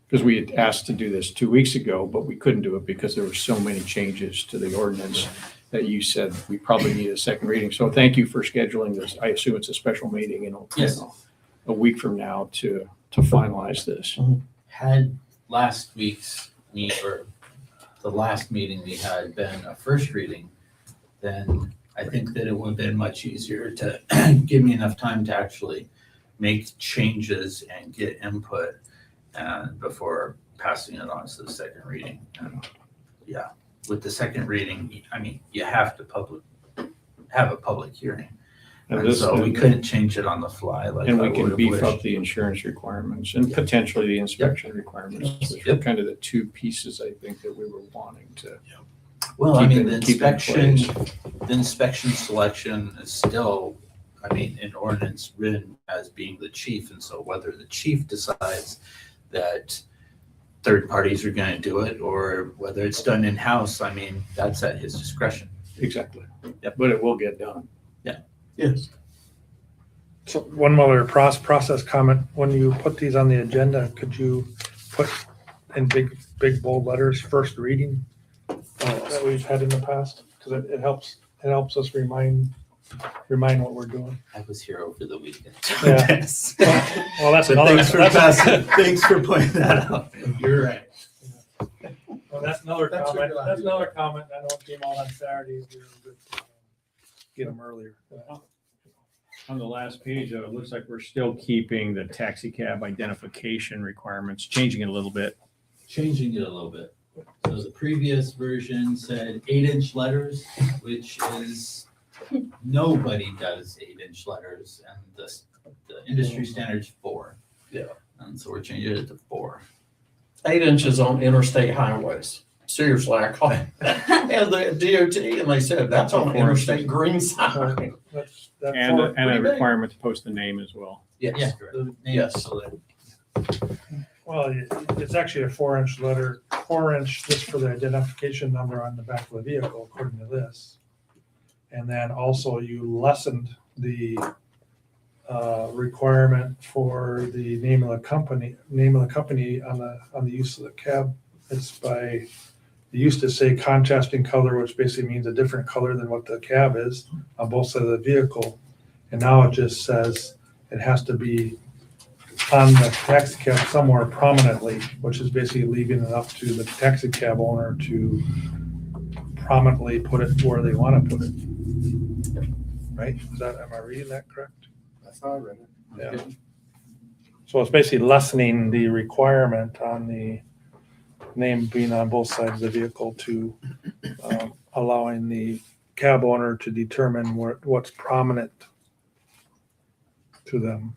Because we had asked to do this 2 weeks ago, but we couldn't do it because there were so many changes to the ordinance that you said we probably need a second reading. So thank you for scheduling this. I assume it's a special meeting in Yes. a week from now to finalize this. Had last week's or the last meeting we had been a first reading, then I think that it would have been much easier to give me enough time to actually make changes and get input before passing it on to the second reading. Yeah, with the second reading, I mean, you have to have a public hearing. And so we couldn't change it on the fly like And I we would can have beef wished. up the insurance requirements and potentially the inspection requirements, which were kind of the two pieces I think that we were wanting to. Well, I keep mean, it- the keep it in inspection selection is still, I mean, an ordinance written as being the chief. And so whether the chief decides that third parties are going to do it or whether it's done in-house, I mean, that's at his discretion. Exactly. But it will get done. Yes. So one other process comment, when you put these on the agenda, could you put in big bold letters, first reading that we've had in the past? Because it helps us remind what we're doing. I was here over the weekend. Yeah. Yes. Well, that's So another, thanks for pointing that out. You're right. that's another That's what comment. you're allowed That's to do. another comment. I know it came out on Saturdays. We were good to, get them earlier. On the last page, though, it looks like we're still keeping the taxi cab identification requirements, changing it a little bit. Changing it a little bit. So the previous version said 8-inch letters, which is, nobody does 8-inch letters, and the industry standard's 4. Yeah. And so we're changing it to 4. 8 inches on interstate highways. Seriously, I called and the DOT and they said that's on interstate green sign. That's And a pretty big. requirement to post the name as well. Yeah, the name Yes. is so that- well, it's actually a 4-inch letter, 4-inch just for the identification number on the back of the vehicle, according to this. And then also you lessened the requirement for the name of the company on the use of the cab. It's by, it used to say contrasting color, which basically means a different color than what the cab is on both sides of the vehicle. And now it just says it has to be on the taxi cab somewhere prominently, which is basically leaving it up to the taxi cab owner to prominently put it where they want to put it. Right? Am I reading that correct? That's how I read it. Yeah. So it's basically lessening the requirement on the name being on both sides of the vehicle to allowing the cab owner to determine what's prominent to them.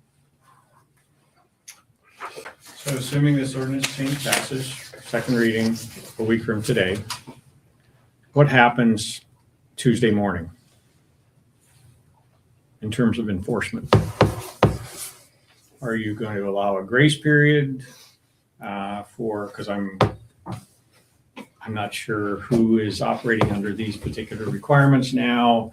So assuming this ordinance change passes, second reading a week from today, what happens Tuesday morning in terms of enforcement? Are you going to allow a grace period because I'm not sure who is operating under these particular requirements now.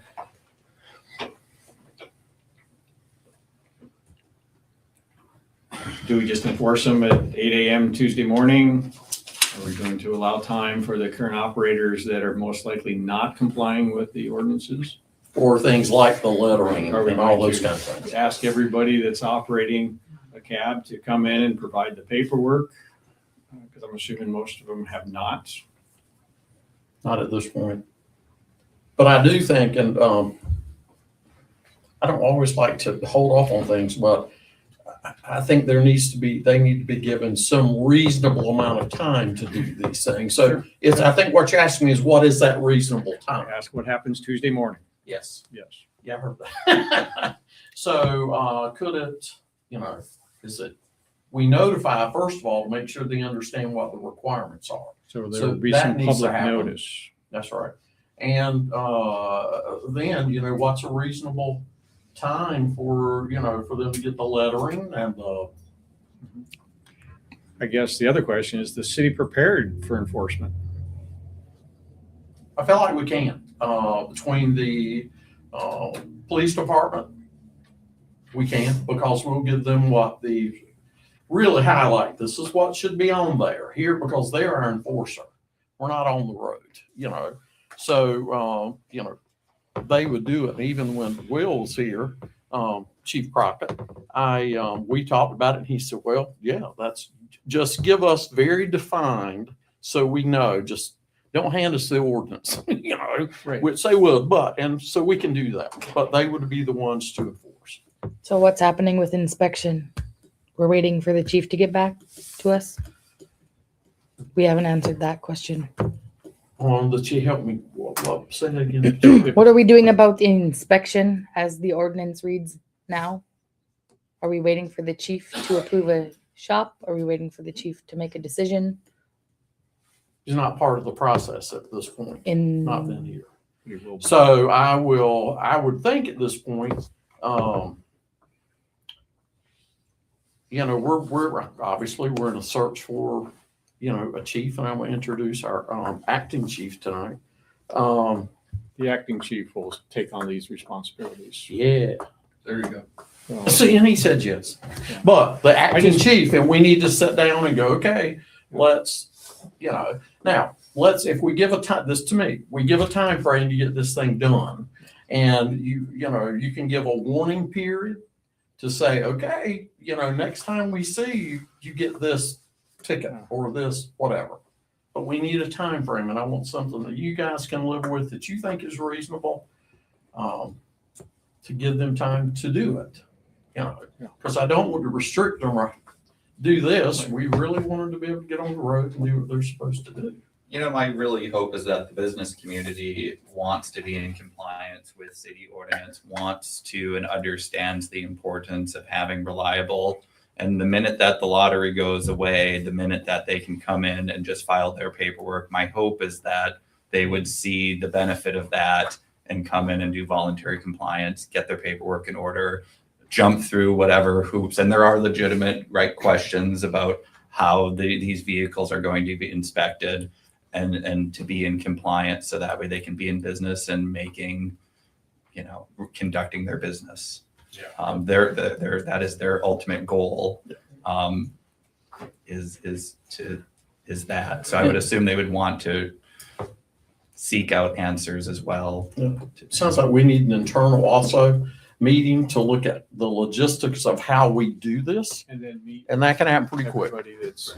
Do we just enforce them at 8 a.m. Tuesday morning? Are we going to allow time for the current operators that are most likely not complying with the ordinances? for things like the lettering Are we and all going those to kind of things. ask everybody that's operating a cab to come in and provide the paperwork? Because I'm assuming most of them have not. Not at this point. But I do think, and I don't always like to hold off on things, but I think they need to be given some reasonable amount of time to do these things. So I think what you're asking me is, what is that reasonable time? Ask what happens Tuesday morning. Yes. Yes. Yeah, I heard that. So, could it, is it, we notify, first of all, to make sure they understand what the requirements are. So So there will be that some needs to public happen. notice. That's right. And, then, what's a reasonable time for, for them to get the lettering and I guess the other question is the city prepared for enforcement? I feel like we can, between the, police department, we can, because we'll give them really highlight, this is what should be on there here, because they're our enforcer. We're not on the road, So, they would do it. Even when Will was here, Chief Crockett, we talked about it and he said, well, yeah, just give us very defined so we know, just don't hand us the ordinance, Right. which they would, and so we can do that, but they would be the ones to enforce. So what's happening with inspection? We're waiting for the chief to get back to us. We haven't answered that question. The chief, help me, say that again. What are we doing about the inspection as the ordinance reads now? Are we waiting for the chief to approve a shop? Are we waiting for the chief to make a decision He's not part of the process at this point, not been in? here. So I would think at this point, we're obviously we're in a search for, a chief, and I'm going to introduce our acting chief tonight. The acting chief will take on these responsibilities. Yeah. There you go. So, See, and he said yes, Yeah. but the acting chief, and we need to sit down and go, okay, let's, now if we give we give a time frame to get this thing done, and you can give a warning period to say, okay, next time we see you, you get this ticket or this whatever. But we need a time frame, and I want something that you guys can live with, that you think is reasonable, to give them time to do it. Because I don't want to restrict them or do this. We really want them to be able to get on the road and do what they're supposed to do. My really hope is that the business community wants to be in compliance with city ordinance, wants to and understands the importance of having reliable. And the minute that the lottery goes away, the minute that they can come in and just file their paperwork, my hope is that they would see the benefit of that and come in and do voluntary compliance, get their paperwork in order, jump through whatever hoops. And there are legitimate questions about how these vehicles are going to be inspected and to be in compliance, so that way they can be in business and making, conducting their business. Yeah. That is their ultimate goal, is that. So I would assume they would want to seek out answers as well. Yeah. Sounds like we need an internal also meeting to look at the logistics of how we do this, and then meet and that can happen pretty quick. everybody that's,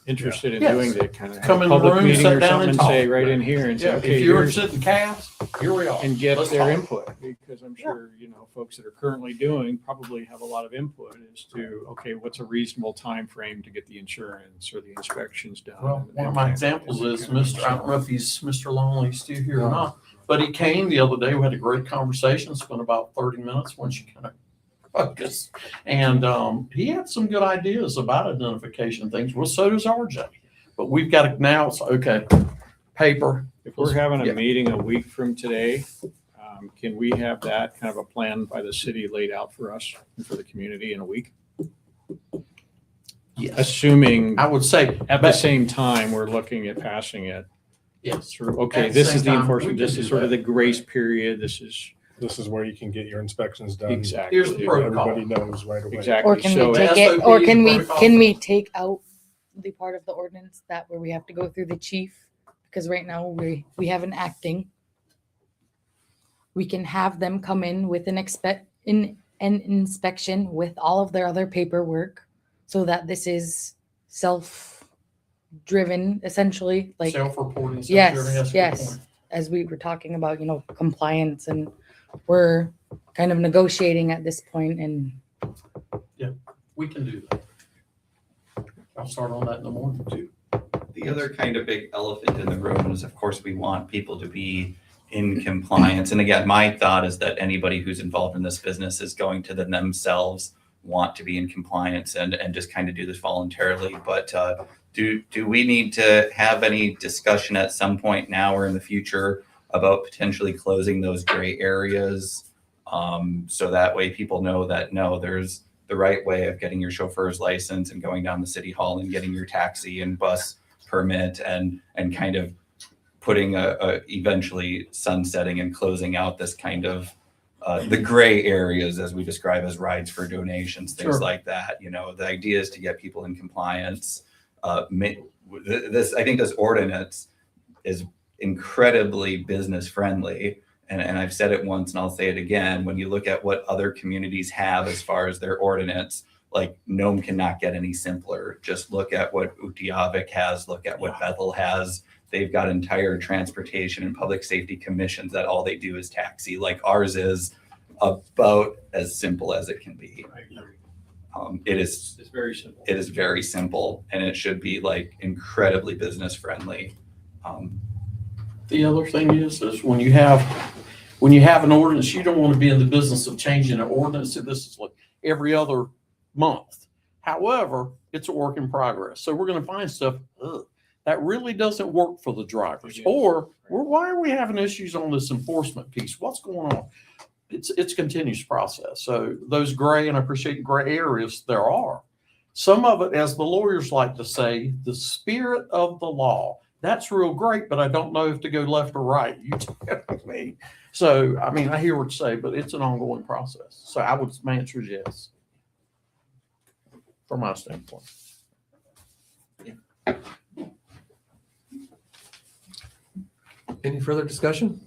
interested in Yes. doing that, kind of have Come a in the public room, meeting sit or down something and and say talk. right in here and say, Yeah, okay, if you're here's, interested in calves, here we are. and get Let's their talk. input, because I'm sure, folks that are currently doing probably have a lot of input as to, okay, what's a reasonable time frame to get the insurance or the inspections done. Well, one of my examples is Mr. I don't know if he's Mr. Longley's still here or not, but he came the other day. We had a great conversation, spent about 30 minutes once you kind of focus. And he had some good ideas about identification things. Well, so does RJ. But we've got to now, it's okay, paper. If we're having a Yeah. meeting a week from today, can we have that kind of a plan by the city laid out for us and for the community in a week? Yes. Assuming I would say at the same time, we're looking at passing it yes. through, okay, At the this same is the time, enforcement, we can this do is sort of that. the grace period, this is Where you can get your inspections done. exactly. Here's the protocol. Everybody knows right away. Exactly. Or can So we take SOP it, or can protocol. we take out the part of the ordinance that where we have to go through the chief? Because right now we have an acting. we can have them come in with an inspection with all of their other paperwork so that this is self-driven, essentially, like, Self-reporting, yes, self-driven, that's a good yes. point. As we were talking about, compliance, and we're kind of negotiating at this point, and We can do that. I'll start on that in the morning too. The other kind of big elephant in the room is, of course, we want people to be in compliance. And again, my thought is that anybody who's involved in this business is going to themselves want to be in compliance and just kind of do this voluntarily. But do we need to have any discussion at some point now or in the future about potentially closing those gray areas? So that way people know that, no, there's the right way of getting your chauffeur's license and going down the city hall and getting your taxi and bus permit and kind of putting a eventually sunsetting and closing out this kind of the gray areas, as we describe as rides for donations, things Sure. like that. The idea is to get people in compliance. I think this ordinance is incredibly business friendly. And I've said it once and I'll say it again. When you look at what other communities have as far as their ordinance, like Nome cannot get any simpler. Just look at what Utqiagvik has, look at what Bethel has. They've got entire transportation and public safety commissions that all they do is taxi. Like ours is about as simple as it can be. It's very simple. It is very simple, and it should be like incredibly business friendly. The other thing is when you have an ordinance, you don't want to be in the business of changing an ordinance. This is like every other month. However, it's a work in progress. So we're going to find stuff that really doesn't work for the drivers. Or why are we having issues on this enforcement piece? What's going on? It's a continuous process. So those gray, and I appreciate gray areas, there are. Some of it, as the lawyers like to say, the spirit of the law. That's real great, but I don't know if to go left or right. You tell me. So, I mean, I hear what you say, but it's an ongoing process. So my answer is yes. From my standpoint. Any further discussion?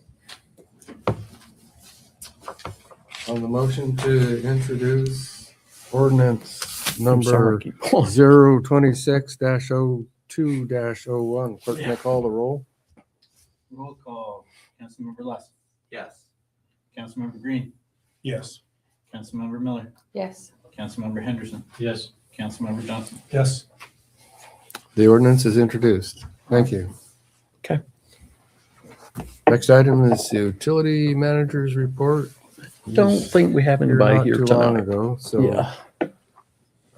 On the motion to introduce ordinance number 026-02-01. Clerk, may I call the roll? Roll call. Councilmember Less. Yes. Councilmember Green. Yes. Councilmember Miller. yes. Councilmember Henderson. Yes. Councilmember Johnson. Yes. The ordinance is introduced. Thank you. Okay. Next item is the utility manager's report. Don't think we have anybody Not here too long tonight. ago, so. Yeah.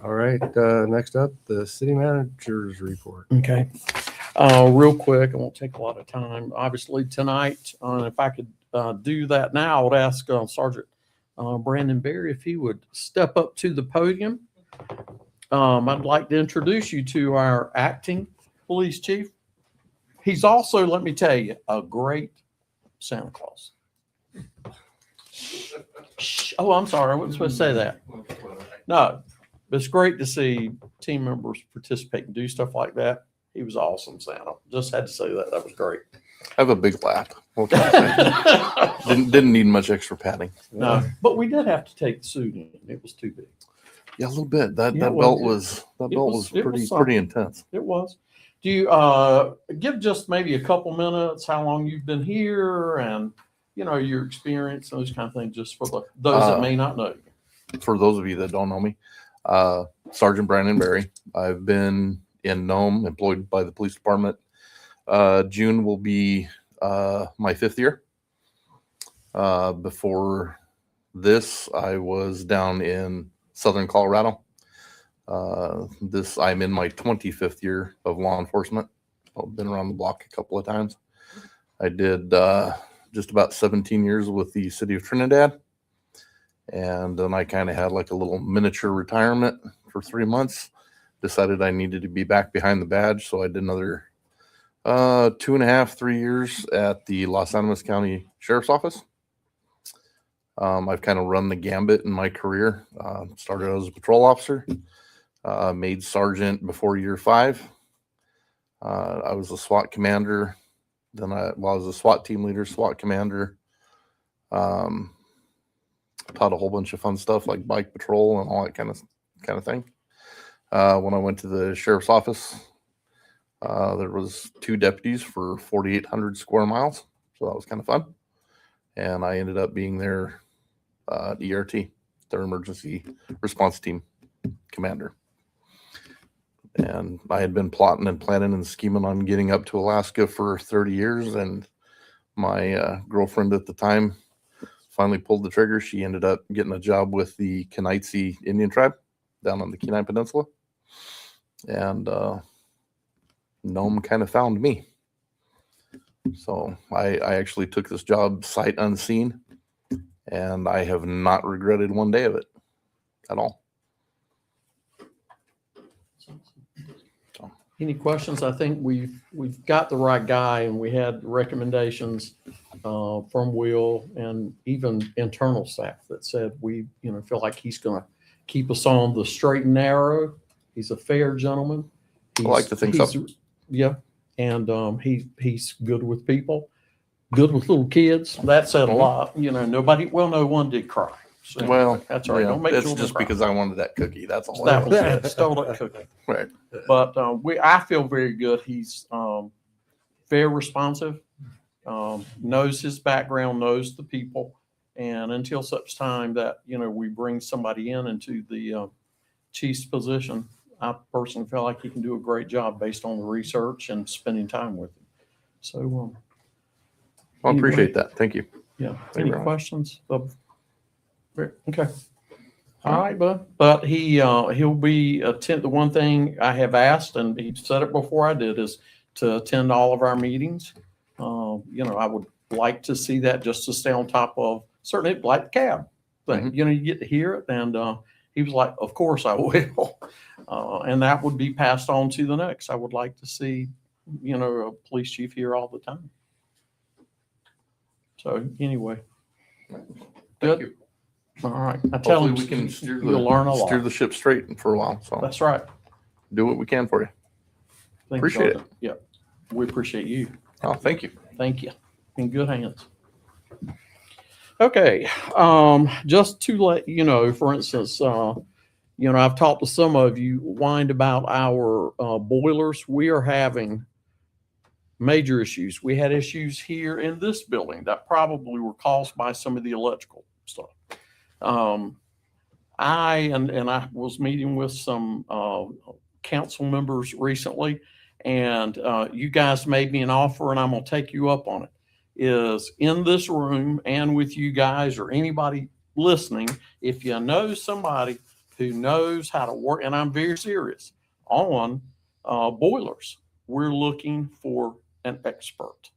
All right, next up, the city manager's report. Okay. Real quick, I won't take a lot of time. Obviously tonight, if I could do that now, I would ask Sergeant Brandon Berry if he would step up to the podium. I'd like to introduce you to our acting police chief. He's also, let me tell you, a great Santa Claus. Oh, I'm sorry. I wasn't supposed to say that. No, but it's great to see team members participate and do stuff like that. He was awesome, Santa. Just had to say that. That was great. I have a big lap. What can I say? Didn't need much extra padding. No, but we did have to take the suit in. It was too big. Yeah, a little bit. That Yeah, belt well, was it was pretty something. intense. It was. Do you give just maybe a couple minutes how long you've been here and your experience, those kind of things, just for those that may not know you. For those of you that don't know me, Sergeant Brandon Berry. I've been in Nome, employed by the police department. June will be my 5th year. Before this, I was down in Southern Colorado. I'm in my 25th year of law enforcement. I've been around the block a couple of times. I did just about 17 years with the city of Trinidad. And then I kind of had like a little miniature retirement for 3 months. Decided I needed to be back behind the badge. So I did another 2.5, 3 years at the Los Animas County Sheriff's Office. I've kind of run the gambit in my career. Started as a patrol officer, made sergeant before year 5. I was a SWAT commander. Then I was a SWAT team leader, SWAT commander. Um, taught a whole bunch of fun stuff like bike patrol and all that kind of thing. When I went to the sheriff's office, there was 2 deputies for 4,800 square miles, so that was kind of fun. And I ended up being their ERT, their emergency response team commander. And I had been plotting and planning and scheming on getting up to Alaska for 30 years. And my girlfriend at the time finally pulled the trigger. She ended up getting a job with the Kenaitze Indian tribe down on the Kenai Peninsula. And Nome kind of found me. So I actually took this job sight unseen, and I have not regretted one day of it at all. Any questions? I think we've got the right guy, and we had recommendations from Will and even internal staff that said we, feel like he's going to keep us on the straight and narrow. He's a fair gentleman. I like to think so. Yeah, and he's good with people, good with little kids. That said a lot. No one did cry. So Well, that's all right. yeah, Don't make it's children just cry. because I wanted that cookie. That's all. That was it. Stole that cookie. Right. But I feel very good. He's very responsive, knows his background, knows the people, and until such time that we bring somebody into the chief's position, I personally feel like he can do a great job based on the research and spending time with him. So, I appreciate that. Thank you. yeah. Thank you Any very much. questions? Okay. All right, bud. But he'll be attend. The one thing I have asked, and he said it before I did, is to attend all of our meetings. I would like to see that just to stay on top of certainly like the cab thing. You get to hear it, and he was like, "Of course I will," and that would be passed on to the next. I would like to see a police chief here all the time. So anyway, Thank you. all right. I tell Hopefully him we can steer you'll learn a lot. the ship straight for a while. So That's right. do what we can for you. Thanks, Appreciate Sergeant. Yep. We appreciate you. Oh, thank you. Thank you. In good hands. Okay. Just to let you know, for instance, I've talked to some of you, whined about our boilers. We are having major issues. We had issues here in this building that probably were caused by some of the electrical stuff. I was meeting with some council members recently, and you guys made me an offer, and I'm going to take you up on it. Is in this room and with you guys or anybody listening, if you know somebody who knows how to work, and I'm very serious on boilers, we're looking for an expert.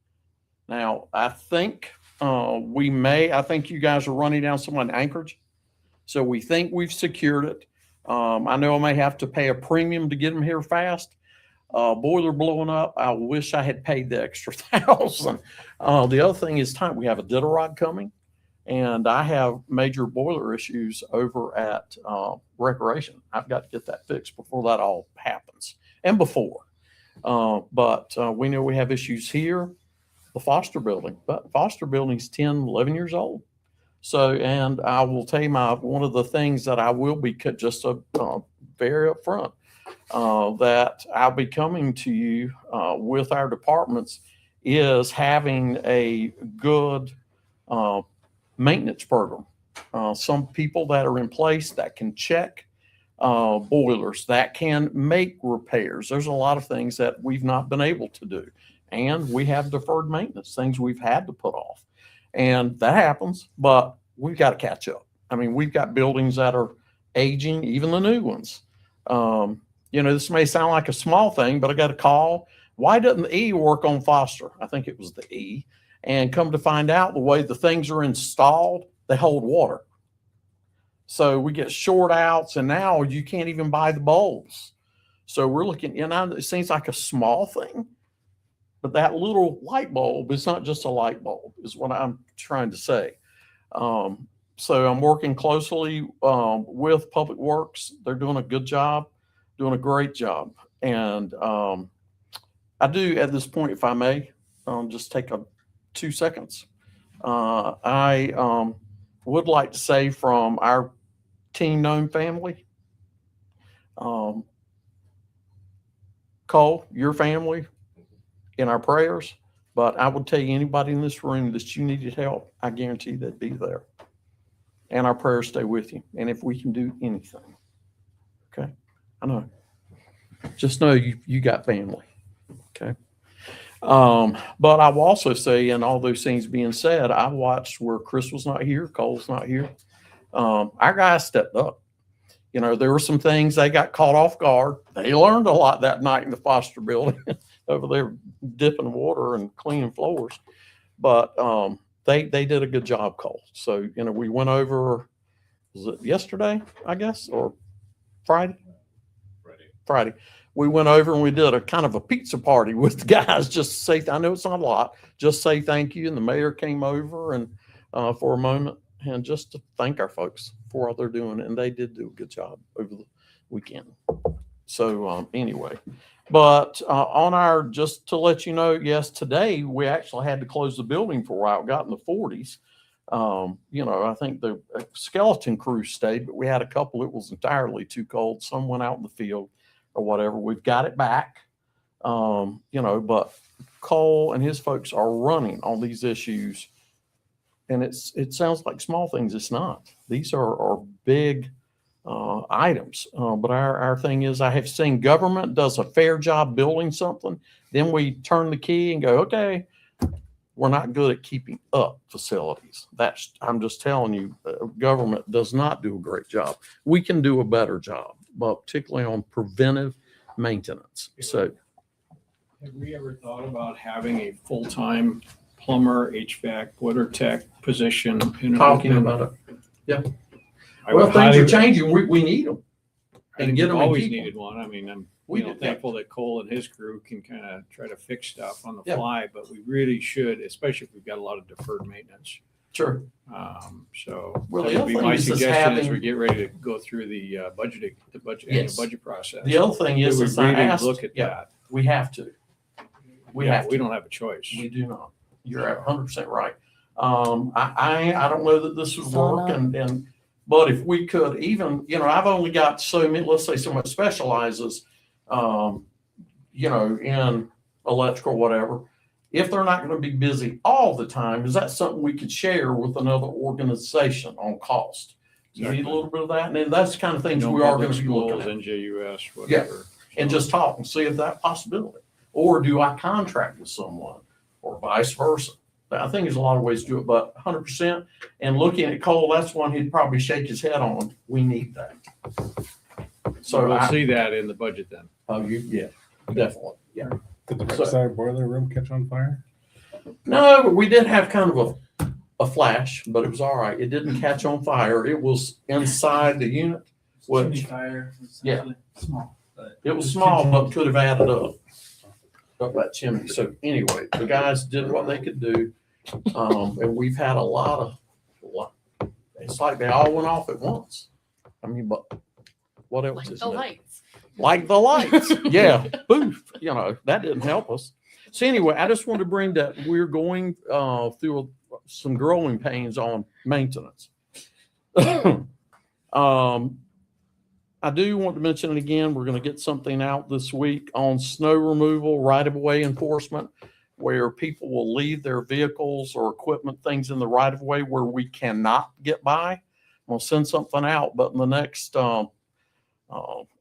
Now, I think I think you guys are running down someone in Anchorage. So we think we've secured it. I know I may have to pay a premium to get them here fast. Boiler blowing up. I wish I had paid the extra $1,000. The other thing is time. We have a Diderot coming, and I have major boiler issues over at Recreation. I've got to get that fixed before that all happens and before. But we know we have issues here, the Foster building, but Foster building's 10, 11 years old. So, and I will tell you one of the things that I will be just very upfront, that I'll be coming to you with our departments is having a good maintenance program. Some people that are in place that can check boilers, that can make repairs. There's a lot of things that we've not been able to do. And we have deferred maintenance, things we've had to put off. And that happens, but we've got to catch up. I mean, we've got buildings that are aging, even the new ones. This may sound like a small thing, but I got a call. Why doesn't the E work on Foster? I think it was the E. And come to find out, the way the things are installed, they hold water. So we get short outs, and now you can't even buy the bulbs. So we're looking, it seems like a small thing, but that little light bulb is not just a light bulb, is what I'm trying to say. So I'm working closely with Public Works. They're doing a good job, doing a great job. And I do, at this point, if I may, just take 2 seconds. I would like to say from our Team Nome family, Cole, your family, in our prayers. But I would tell you, anybody in this room that you needed help, I guarantee they'd be there. And our prayers stay with you. And if we can do anything, okay? I know. Just know you got family, okay? But I will also say, and all those things being said, I watched where Chris was not here, Cole's not here. Our guys stepped up. You know, there were some things they got caught off guard. They learned a lot that night in the Foster building over there dipping water and cleaning floors. But they did a good job, Cole. So, you know, we went over, was it yesterday, I guess, or Friday? Friday. We went over and we did a kind of a pizza party with the guys just to say, I know it's not a lot, just say thank you. And the mayor came over and for a moment and just to thank our folks for what they're doing. And they did do a good job over the weekend. So anyway, but on our, just to let you know, yes, today we actually had to close the building for a while. It got in the 40s. You know, I think the skeleton crew stayed, but we had a couple, it was entirely too cold. Some went out in the field or whatever. We've got it back, you know, but Cole and his folks are running on these issues. And it sounds like small things. It's not. These are big items. But our thing is, I have seen government does a fair job building something. Then we turn the key and go, okay, we're not good at keeping up facilities. I'm just telling you, government does not do a great job. We can do a better job, but particularly on preventive maintenance. So Have we ever thought about having a full-time plumber, HVAC, boiler tech position? talking about it. Yeah. I Well, would things highly- are changing. We need them. I And think get we've them in always people. needed one. I mean, I'm We do, yeah. thankful that Cole and his crew can kind of try to fix stuff on the Yeah. fly, but we really should, especially if we've got a lot of deferred maintenance. Sure. So Well, that the would be other my thing is suggestion as having- we get ready to go through the budgeting, annual Yes. budget process. The other thing that is, we is I really asked, look at yeah, that. we have to. We Yeah, have to. we don't have a choice. We do not. You're 100% right. I don't know that this would So work, not. and but if we could even, you know, I've only got so many, let's say someone specializes, you know, in electrical, whatever. If they're not going to be busy all the time, is that something we could share with another organization on cost? You need a Exactly. little bit of that, and then that's the kind of things No we are public going to be looking schools, at. NJUS, whatever. And just talk and see if that possibility. Or do I contract with someone or vice versa? I think there's a lot of ways to do it, but 100%. And looking at Cole, that's one he'd probably shake his head on. We need that. So So we'll I, see that in the budget then. yeah, definitely. Yeah. Did the So- backside boiler room catch on fire? No, but we did have kind of a flash, but it was all right. It didn't catch on fire. It was inside the unit, Chimney which fire, Yeah. essentially, small, but. it was small, but could have added up that chimney. So anyway, the guys did what they could do. And we've had a lot, it's like they all went off at once. I mean, but what else Like is the new? lights. Like the lights. Yeah. Boof. You know, that didn't help us. So anyway, I just wanted to bring that we're going through some growing pains on maintenance. I do want to mention it again. We're going to get something out this week on snow removal, right-of-way enforcement, where people will leave their vehicles or equipment, things in the right-of-way where we cannot get by. We'll send something out, but in the next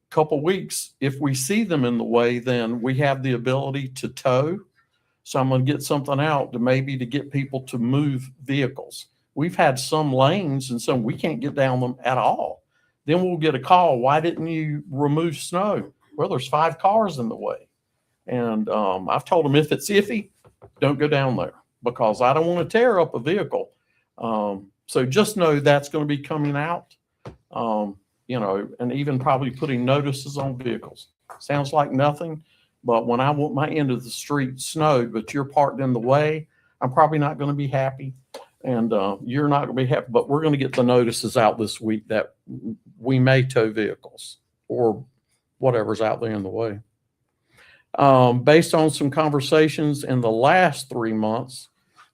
couple weeks, if we see them in the way, then we have the ability to tow. So I'm going to get something out to maybe to get people to move vehicles. We've had some lanes and some we can't get down them at all. Then we'll get a call. Why didn't you remove snow? Well, there's 5 cars in the way. And I've told them if it's iffy, don't go down there because I don't want to tear up a vehicle. So just know that's going to be coming out, you know, and even probably putting notices on vehicles. Sounds like nothing, but when I want my end of the street snowed, but you're parked in the way, I'm probably not going to be happy. And you're not going to be happy, but we're going to get the notices out this week that we may tow vehicles or whatever's out there in the way. Based on some conversations in the last 3 months,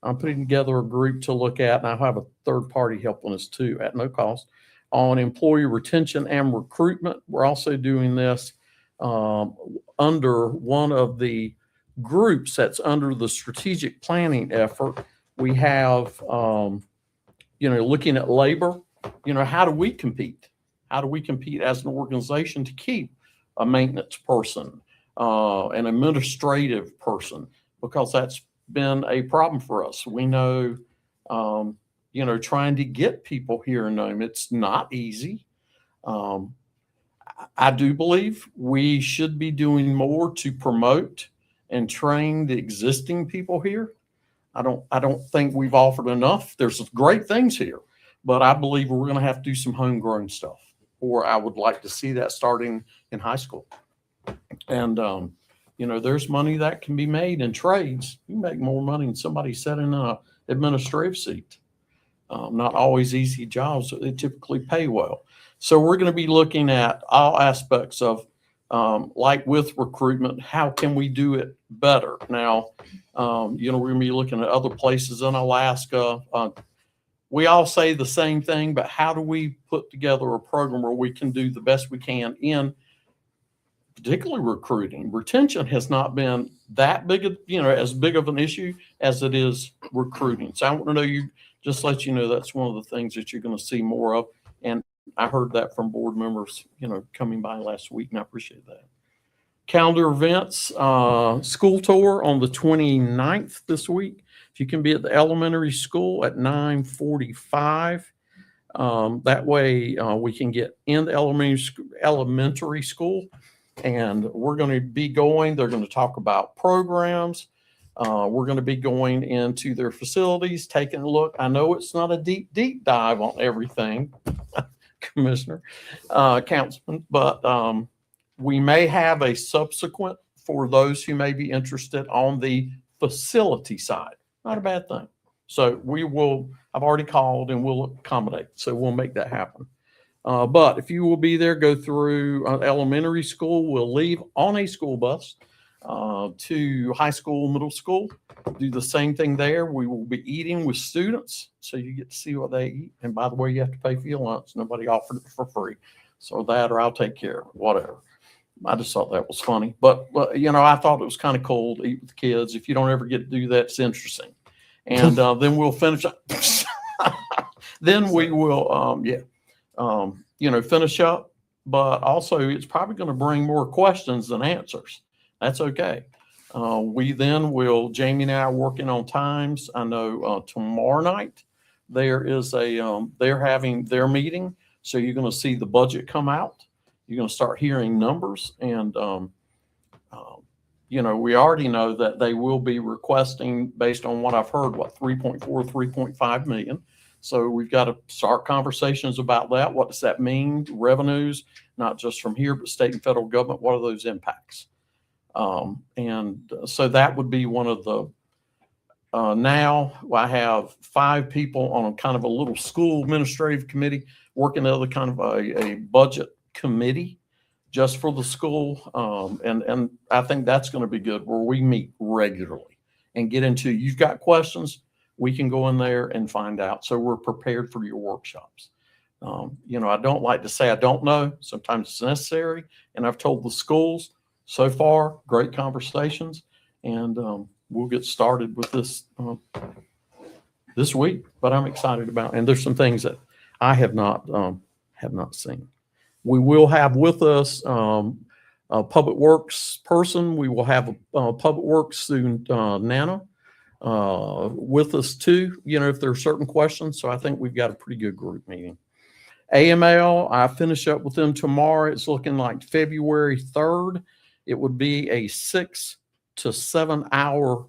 I'm putting together a group to look at, and I'll have a third party helping us too at no cost, on employee retention and recruitment. We're also doing this under one of the groups that's under the strategic planning effort. We have, looking at labor, how do we compete? How do we compete as an organization to keep a maintenance person, an administrative person? Because that's been a problem for us. We know, trying to get people here in Nome, it's not easy. I do believe we should be doing more to promote and train the existing people here. I don't think we've offered enough. There's great things here, but I believe we're going to have to do some homegrown stuff, or I would like to see that starting in high school. And, there's money that can be made in trades. You make more money than somebody sitting in an administrative seat. Not always easy jobs, but they typically pay well. So we're going to be looking at all aspects of, like with recruitment, how can we do it better? Now, we're going to be looking at other places in Alaska. We all say the same thing, but how do we put together a program where we can do the best we can in particularly recruiting? Retention has not been that big, as big of an issue as it is recruiting. So I want to know just let you know that's one of the things that you're going to see more of. And I heard that from board members, coming by last week, and I appreciate that. Calendar events, school tour on the 29th this week. If you can be at the elementary school at 9:45, that way we can get in the elementary school, and we're going to be going. They're going to talk about programs. We're going to be going into their facilities, taking a look. I know it's not a deep dive on everything, Commissioner, Councilman, but we may have a subsequent for those who may be interested on the facility side. Not a bad thing. So I've already called and we'll accommodate. So we'll make that happen. But if you will be there, go through elementary school. We'll leave on a school bus to high school, middle school. Do the same thing there. We will be eating with students, so you get to see what they eat. And by the way, you have to pay for your lunch. Nobody offered it for free. So that, or I'll take care of it, whatever. I just thought that was funny. But I thought it was kind of cool to eat with the kids. If you don't ever get to do that, it's interesting. And then we'll finish up. Then we will, finish up. But also, it's probably going to bring more questions than answers. That's okay. We then will, Jamie and I are working on times. I know tomorrow night there is they're having their meeting. So you're going to see the budget come out. You're going to start hearing numbers. And, we already know that they will be requesting, based on what I've heard, 3.4, 3.5 million. So we've got to start conversations about that. What does that mean? Revenues, not just from here, but state and federal government. What are those impacts? And so that would be one of the, now I have 5 people on a kind of a little school administrative committee working other kind of a budget committee just for the school. And I think that's going to be good, where we meet regularly and get into, you've got questions, we can go in there and find out. So we're prepared for your workshops. I don't like to say I don't know. Sometimes it's necessary. And I've told the schools, so far, great conversations, and we'll get started with this this week. But I'm excited about, and there's some things that I have not seen. We will have with us a public works person. We will have a public works student, Nana, with us too. If there are certain questions. So I think we've got a pretty good group meeting. AML, I finish up with them tomorrow. It's looking like February 3rd. It would be a 6 to 7 hour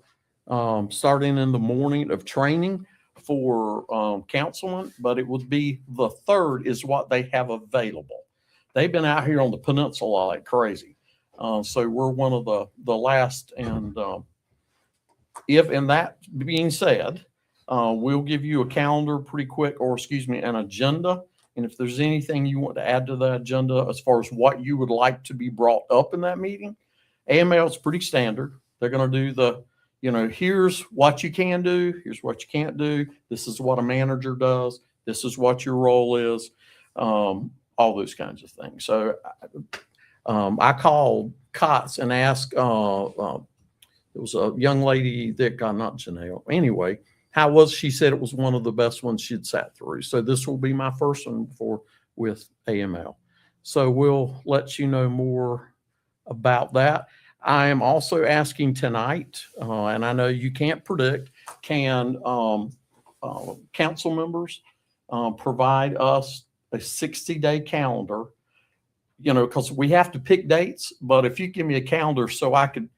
starting in the morning of training for councilmen, but it would be the 3rd is what they have available. They've been out here on the peninsula like crazy. So we're one of the last. And and that being said, we'll give you a calendar pretty quick, or an agenda. And if there's anything you want to add to the agenda as far as what you would like to be brought up in that meeting, AML is pretty standard. They're going to do the, you know, here's what you can do, here's what you can't do. This is what a manager does. This is what your role is. All those kinds of things. So I called COTS and asked, it was a young lady that got, not Janelle, anyway, how was, she said it was one of the best ones she'd sat through. So this will be my first one with AML. So we'll let you know more about that. I am also asking tonight, and I know you can't predict, can council members provide us a 60-day calendar, you know, because we have to pick dates, but if you give me a calendar so I could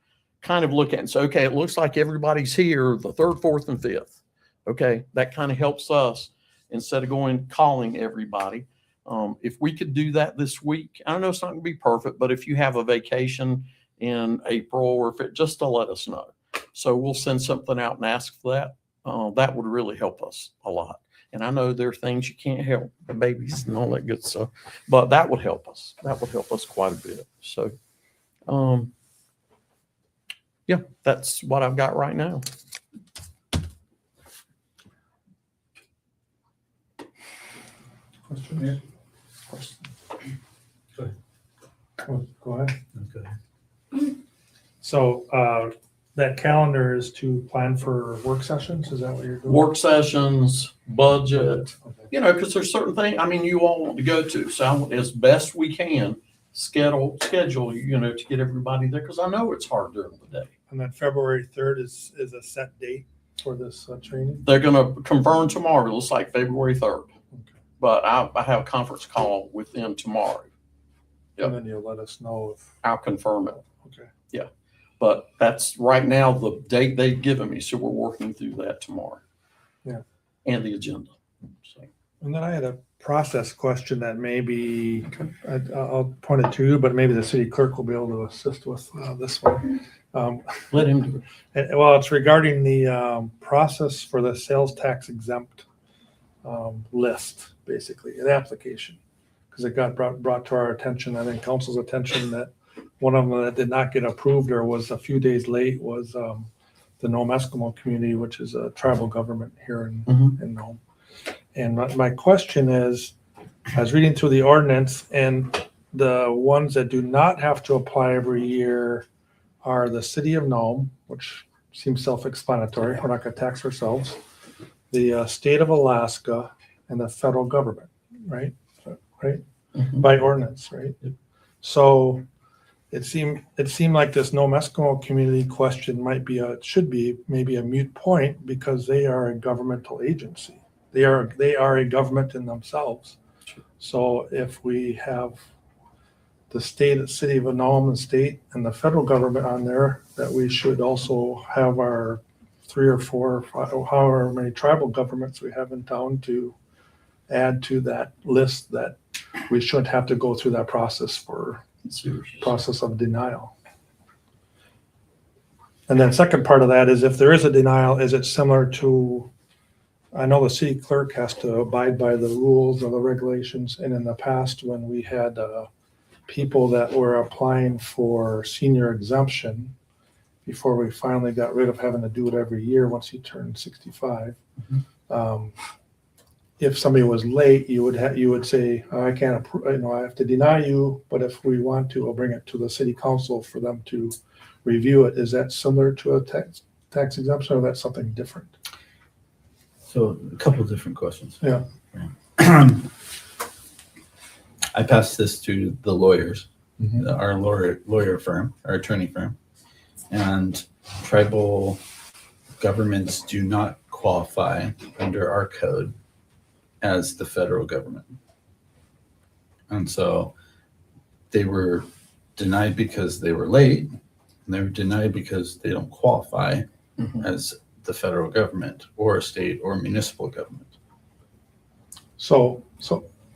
kind of look at it and say, okay, it looks like everybody's here the 3rd, 4th, and 5th. Okay, that kind of helps us instead of calling everybody. If we could do that this week, I know it's not going to be perfect, but if you have a vacation in April, or if it, just to let us know. So we'll send something out and ask for that. That would really help us a lot. And I know there are things you can't help, the babies and all that good stuff, but that would help us. That would help us quite a bit. So, yeah, that's what I've got right now. Question here? Go ahead. So that calendar is to plan for work sessions? Is that what you're doing? Work sessions, budget, Okay. you know, because there's certain things, I mean, you all want to go to. So as best we can, schedule, you know, to get everybody there, because I know it's hard during the day. And then February 3rd is a set date for this training? They're going to confirm tomorrow. It looks like February 3rd. Okay. But I have a conference call with them tomorrow. And then you'll let us know if, I'll confirm it. okay. But that's right now the date they've given me. So we're working through that tomorrow. Yeah. And the agenda. So. And then I had a process question that maybe, I'll point it to you, but maybe the city clerk will be able to assist with this one. Let him do it. Well, it's regarding the process for the sales tax exempt list, basically, an application. Because it got brought to our attention, I think council's attention, that one of them that did not get approved or was a few days late was the Nome Eskimo community, which is a tribal government here in Nome. And my question is, I was reading through the ordinance, and the ones that do not have to apply every year are the city of Nome, which seems self-explanatory. We're not going to tax ourselves. The state of Alaska and the federal government, right? Right? Mhm. By ordinance, right? So it seemed like this Nome Eskimo community question should be maybe a moot point, because they are a governmental agency. They are a government in themselves. So if we have the city of Nome and state and the federal government on there, that we should also have our 3 or 4, however many tribal governments we have in town, to add to that list, that we shouldn't have to go through that process of denial. And then second part of that is, if there is a denial, is it similar to, I know the city clerk has to abide by the rules or the regulations, and in the past when we had people that were applying for senior exemption, before we finally got rid of having to do it every year once you turned 65, if somebody was late, you would say, oh, I can't approve, I have to deny you, but if we want to, I'll bring it to the city council for them to review it. Is that similar to a tax exemption, or that's something different? So a couple of different questions. Yeah. I passed this to the lawyers, Mhm. our lawyer firm, our attorney firm, and tribal governments do not qualify under our code as the federal government. And so they were denied because they were late, and they were denied because they don't qualify as the federal government or a state or municipal government. So,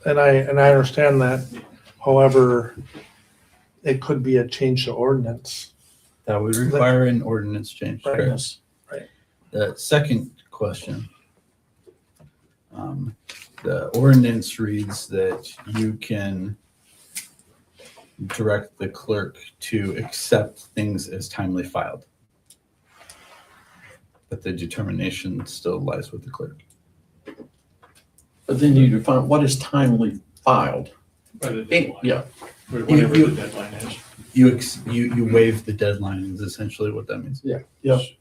and I understand that. However, it could be a change to ordinance. That would require an ordinance change. Right. Correct. Right. The second question, the ordinance reads that you can direct the clerk to accept things as timely filed. But the determination still lies with the clerk. But then you define what is timely filed. By the deadline. Yeah, Whatever the deadline is. You waive the deadline is essentially what that means. yeah.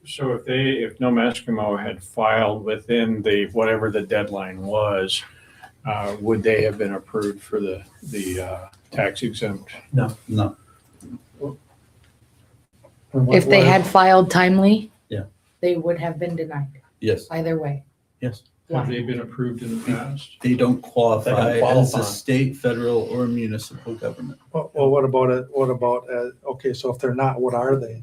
So if Nome Eskimo had filed within the, whatever the deadline was, would they have been approved for the tax exempt? No. If they had filed timely. Yeah. They would have been denied Yes. either way. Yes. Have they been approved in the past? They don't qualify, They don't as qualify. a state, federal, or municipal government. Well, what about it? What about, okay, so if they're not, what are they?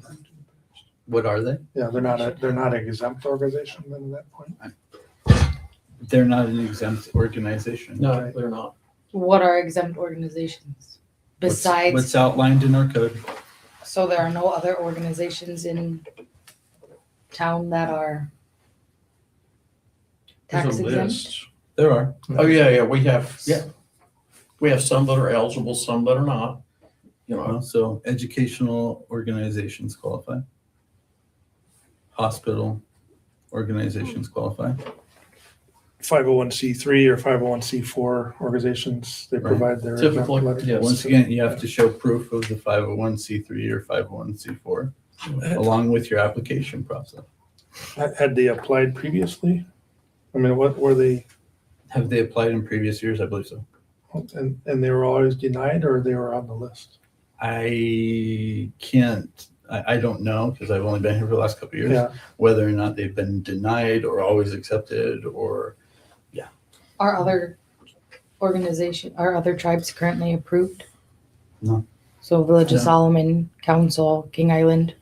What are they? Yeah, they're not an exempt organization then at that point? They're not an exempt organization. No, they're not. What are exempt organizations? Besides, What's outlined in our code. so there are no other organizations in town that are There's tax a exempt? list. There are. Oh, yeah, we have, we have some that are eligible, some that are not, you know. So educational organizations qualify. Hospital organizations qualify. 501c3 or 501c4 organizations, they Right. provide their exempt Typically, letter. yes. Once again, you have to show proof of the 501c3 or 501c4 along with your application process. Had they applied previously? I mean, what were they, Have they applied in previous years? I believe so. and they were always denied or they were on the list? I don't know because I've only been here for the last couple of years, Yeah, whether or not they've been denied or always accepted or Are other are other tribes currently approved? No. So Village of No. Solomon, Council, King Island,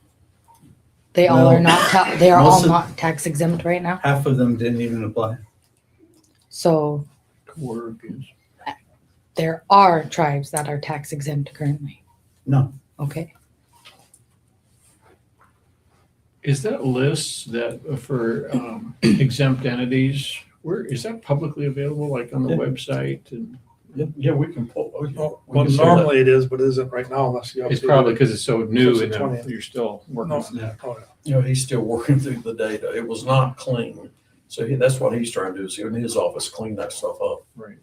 they all No. are not, they are Most all of- not tax exempt right now? half of them didn't even apply. So Work is. there are tribes that are tax exempt currently. No. Okay. Is that list that for exempt entities, where, is that publicly available, like on the Yeah. website? And Yeah, we can pull, oh, yeah. well, We can see that. normally it is, but it isn't right now unless you. It's update probably it. because it's so new It's and the 20th. you're still working No, on that. oh, yeah. You know, he's still working through the data. It was not clean. So that's what he's trying to do, is in his office, clean that stuff up. Right.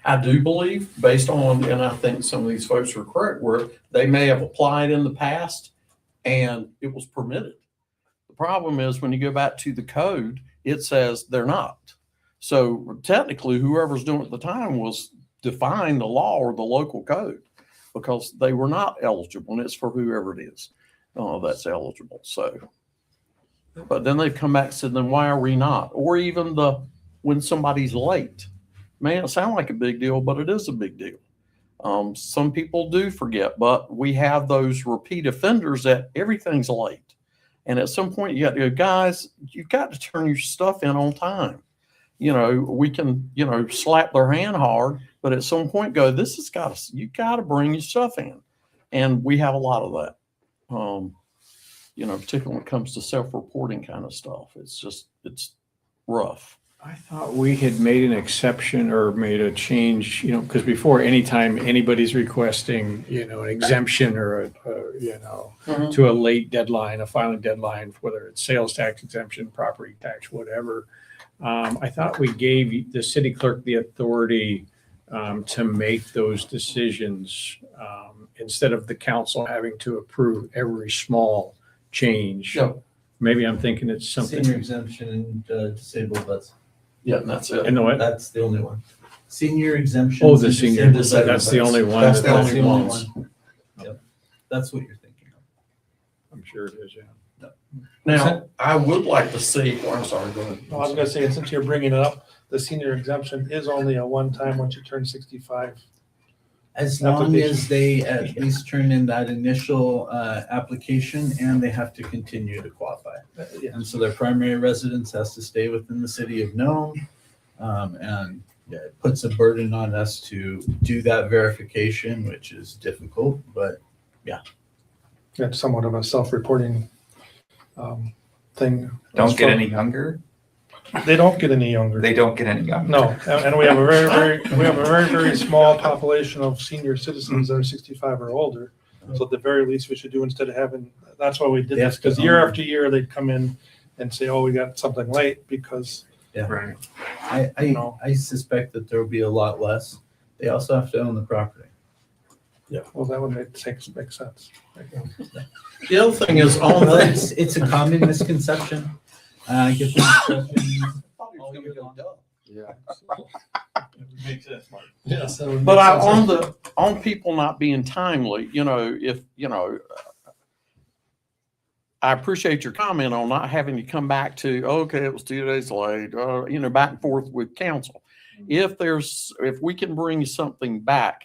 I do believe, based on, and I think some of these folks are correct, where they may have applied in the past and it was permitted. The problem is when you go back to the code, it says they're not. So technically, whoever's doing it at the time was defying the law or the local code because they were not eligible, and it's for whoever it is that's eligible. So, but then they've come back and said, then why are we not? Or even when somebody's late. Man, it sounds like a big deal, but it is a big deal. Some people do forget, but we have those repeat offenders that everything's late. And at some point you got to go, guys, you've got to turn your stuff in on time. You know, we can, slap their hand hard, but at some point go, you got to bring your stuff in. And we have a lot of that. Particularly when it comes to self-reporting kind of stuff. It's rough. I thought we had made an exception or made a change, because before, anytime anybody's requesting, an exemption or to a late deadline, a filing deadline, whether it's sales tax exemption, property tax, whatever. I thought we gave the city clerk the authority to make those decisions instead of the council having to approve every small change. Yep. Maybe I'm thinking it's something. Senior exemption and disabled vets. Yeah, and that's it. And the what? That's the only one. Senior exemption. Oh, the senior, that's the only one. That's the that- only ones. Yep. That's what you're thinking of. I'm sure it is, yeah. Now, I would like to see, I'm sorry, go ahead. No, I was gonna say, since you're bringing it up, the senior exemption is only a one-time once you turn 65. As long as they at least turn in that initial application and they have to continue to qualify. Yeah. And so their primary residence has to stay within the city of Nome. And yeah, it puts a burden on us to do that verification, which is difficult, but It's somewhat of a self-reporting thing. Don't get any younger. They don't get any younger. They don't get any younger. No, and we have a very small population of senior citizens that are 65 or older. So at the very least we should do, instead of having, that's why we did They this, have to because year own. after year they'd come in and say, oh, we got something late because, Right. I suspect that there'll be a lot less. They also have to own the property. well, that would make sense. The other thing is on Well, this. it's a common misconception. I get the misconception. Yeah. Makes sense, Mark. Yeah, so But on people not being timely, if, I appreciate your comment on not having to come back to, okay, it was 2 days late, back and forth with council. If we can bring something back,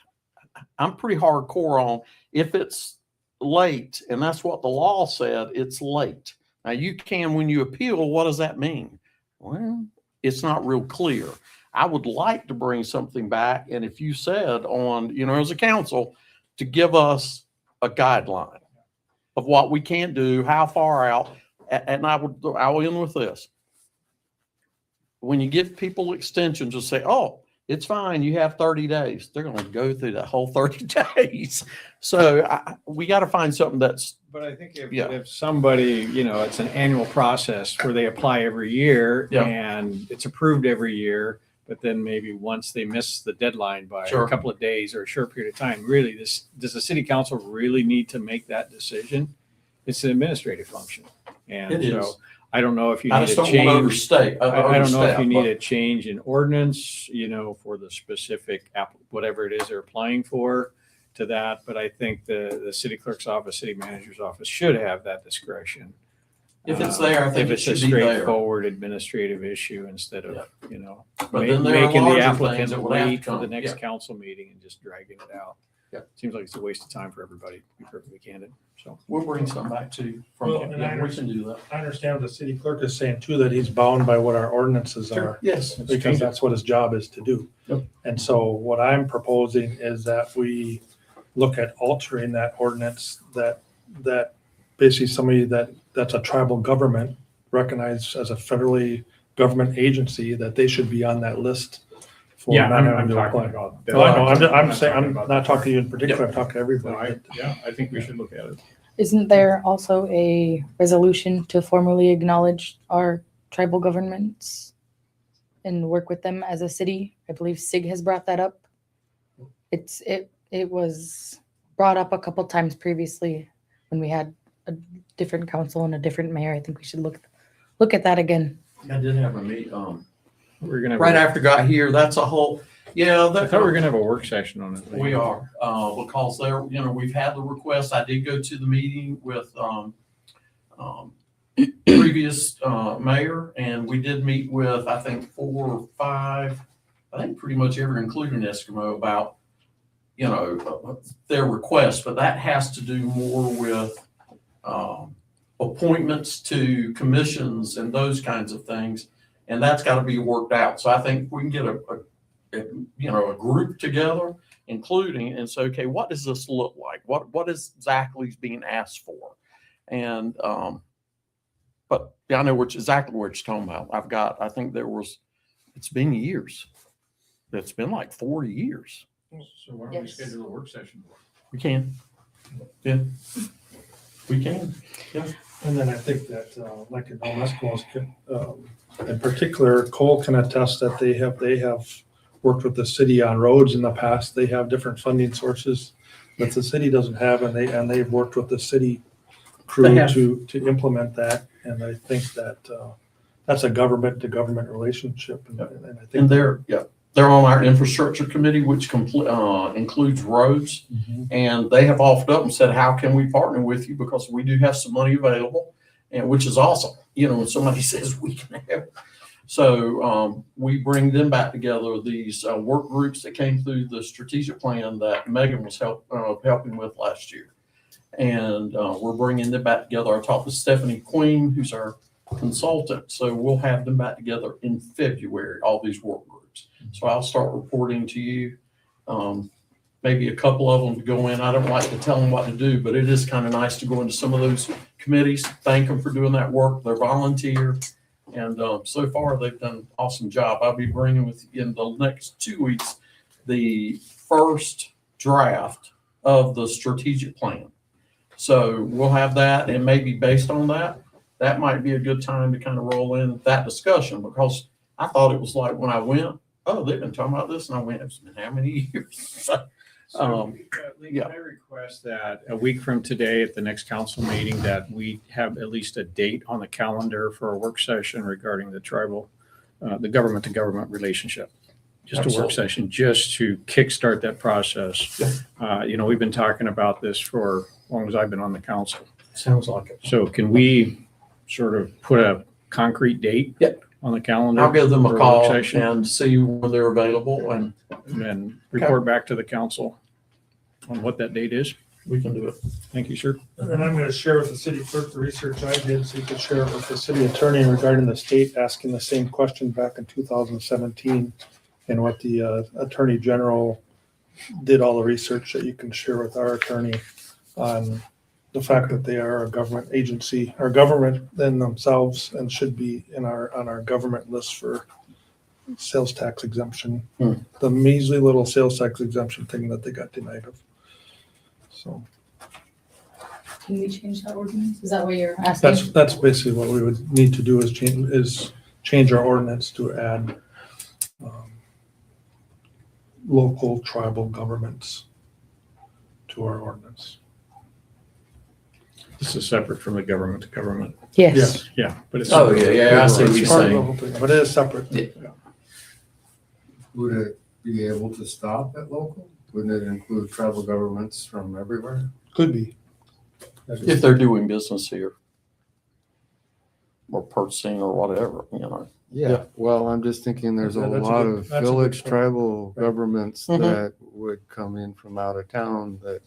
I'm pretty hardcore on if it's late, and that's what the law said, it's late. Now you can, when you appeal, what does that mean? Well, it's not real clear. I would like to bring something back, and if you said on, as a council, to give us a guideline of what we can't do, how far out, and I'll end with this. When you give people extensions, just say, oh, it's fine, you have 30 days. They're going to go through that whole 30 days. So we got to find something that's. But I think Yeah. if somebody, it's an annual process where they apply every year Yeah. and it's approved every year, but then maybe once they miss the deadline by Sure. a couple of days or a short period of time, really, does the city council really need to make that decision? It's an administrative function. And It so is. I don't know if you I need just to don't want to change. overstate. I don't know if you need but- a change in ordinance, for the specific whatever it is they're applying for to that. But I think the city clerk's office, city manager's office should have that discretion. If it's there, I think If it it's a should be there. straightforward administrative issue instead of, But then there are making the larger things applicant that would have to wait for the come. next Yeah. council meeting and just dragging it out. Yeah. Seems like it's a waste of time for everybody, to be perfectly candid. So. We'll bring some back to from, Well, and I we can do that. I understand what the city clerk is saying too, that he's bound by what our ordinances are. Yes. Because that's what his job is to do. Yep. And so what I'm proposing is that we look at altering that ordinance, that basically somebody that's a tribal government recognized as a federally government agency, that they should be on that list. For Yeah, not I'm having to talking apply. about. No, I know, I'm saying, I'm about not that. talking to you in particular, I'm talking to No, everybody. I think we should look at it. Isn't there also a resolution to formally acknowledge our tribal governments and work with them as a city? I believe SIG has brought that up. It was brought up a couple times previously when we had a different council and a different mayor. I think we should look at that again. I did have a meet, We're gonna have right a- after I got here, that's a whole, I thought we were gonna have a work session on it. We are, because there, we've had the request. I did go to the meeting with, previous, mayor, and we did meet with, I think, 4 or 5, I think pretty much every, including Eskimo, about, their request, but that has to do more with, appointments to commissions and those kinds of things. And that's got to be worked out. So I think if we can get a group together, including, and say, okay, what does this look like? What is exactly being asked for? And, but yeah, I know exactly what you're talking about. I think it's been years. It's been like 40 years. So why don't we schedule a work session? We can. Yeah. We can. And then I think that, like in Nome, in particular, Cole can attest that they have worked with the city on roads in the past. They have different funding sources that the city doesn't have, and they've worked with the city crew They have. to implement that. And I think that that's a government to government relationship. And I And think they're on our infrastructure committee, which includes roads. Mhm. And they have offered up and said, how can we partner with you? Because we do have some money available, and which is awesome. When somebody says we can help. So we bring them back together, these work groups that came through the strategic plan that Megan was helping with last year. And we're bringing them back together. I talked with Stephanie Queen, who's our consultant. So we'll have them back together in February, all these work groups. So I'll start reporting to you, maybe a couple of them to go in. I don't like to tell them what to do, but it is kind of nice to go into some of those committees, thank them for doing that work. They're volunteer. And so far, they've done an awesome job. I'll be bringing with you in the next 2 weeks the first draft of the strategic plan. So we'll have that, and maybe based on that that might be a good time to kind of roll in that discussion, because I thought it was like when I went, oh, they've been talking about this, and I went, it's been how many years? So, Lee, yeah. can I request that a week from today at the next council meeting that we have at least a date on the calendar for a work session regarding the tribal, the government to government relationship? Just a work Absolutely. session, just to kickstart that process. We've been talking about this for as long as I've been on the council. Sounds like it. So can we sort of put a concrete date Yep. on the calendar? I'll give them for a call work session and see when they're available, and and report back to the council on what that date is. we can do it. Thank you, sir. And then I'm gonna share with the city clerk the research I did, so you can share it with the city attorney regarding the state asking the same question back in 2017. And what the attorney general did all the research that you can share with our attorney on the fact that they are a government agency, or government in themselves, and should be on our government list for sales tax exemption. The measly little sales tax exemption thing that they got denied of. So Can we change that ordinance? Is that what you're asking? that's basically what we would need to do is change our ordinance to add local tribal governments to our ordinance. This is separate from the government to government. Yes. Yeah, but it's. Oh, yeah, I see what It's you're part of the saying. whole thing, but it is separate. Yeah. Would it be able to stop at local? Wouldn't it include tribal governments from everywhere? Could be. If they're doing business here, or purchasing or whatever, Yeah, well, I'm just thinking there's a That's a lot good- of that's a good village point. tribal Right. governments Mhm. that would come in from out of town that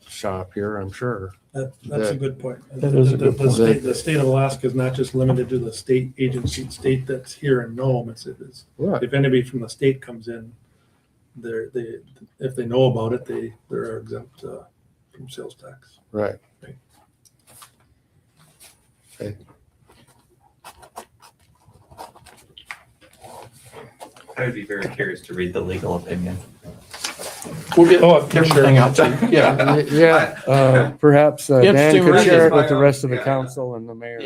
shop here, I'm sure. That's a good point. That is a good point. The state of Alaska is not just limited to the state agency, state that's here in Nome. It's Right. if anybody from the state comes in, if they know about it, they're exempt from sales tax. Right. Right. Okay. I would be very curious to read the legal opinion. we'll get Oh, for everything sure. out to you. Yeah. Yeah, perhaps Dan Interesting could reading. share it with the rest of the Yeah. council and the mayor.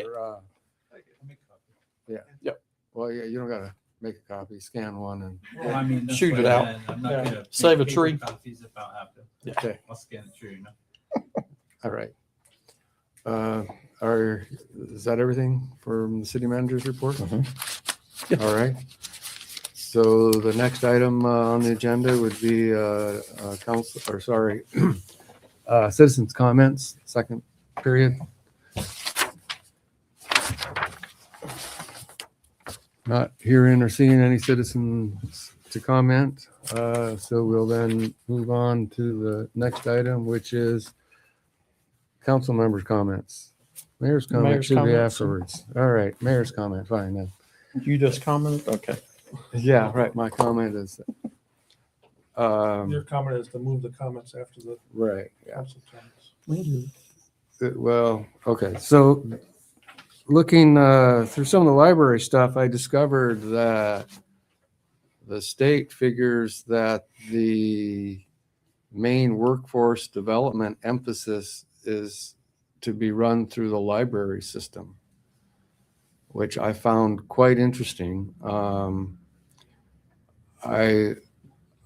Yeah. Yep. Well, yeah, you don't gotta make a copy, scan one and, Well, I mean, that's Shoot what it I out. meant. I'm not Yeah. gonna Save a make paper tree. Copies if I have to. okay, I'll scan it through, all right. Is that everything from the city manager's report? Yeah. All right. So the next item on the agenda would be citizens' comments, second period. Not hearing or seeing any citizens to comment, so we'll then move on to the next item, which is council members' comments. Mayor's comment Mayor's should be comments. afterwards. All right, mayor's comment, fine then. You just commented? Okay. Yeah, right, my comment is, Your comment is to move the comments after the right, yeah. council comments. Well, okay, so looking through some of the library stuff, I discovered that the state figures that the main workforce development emphasis is to be run through the library system, which I found quite interesting. I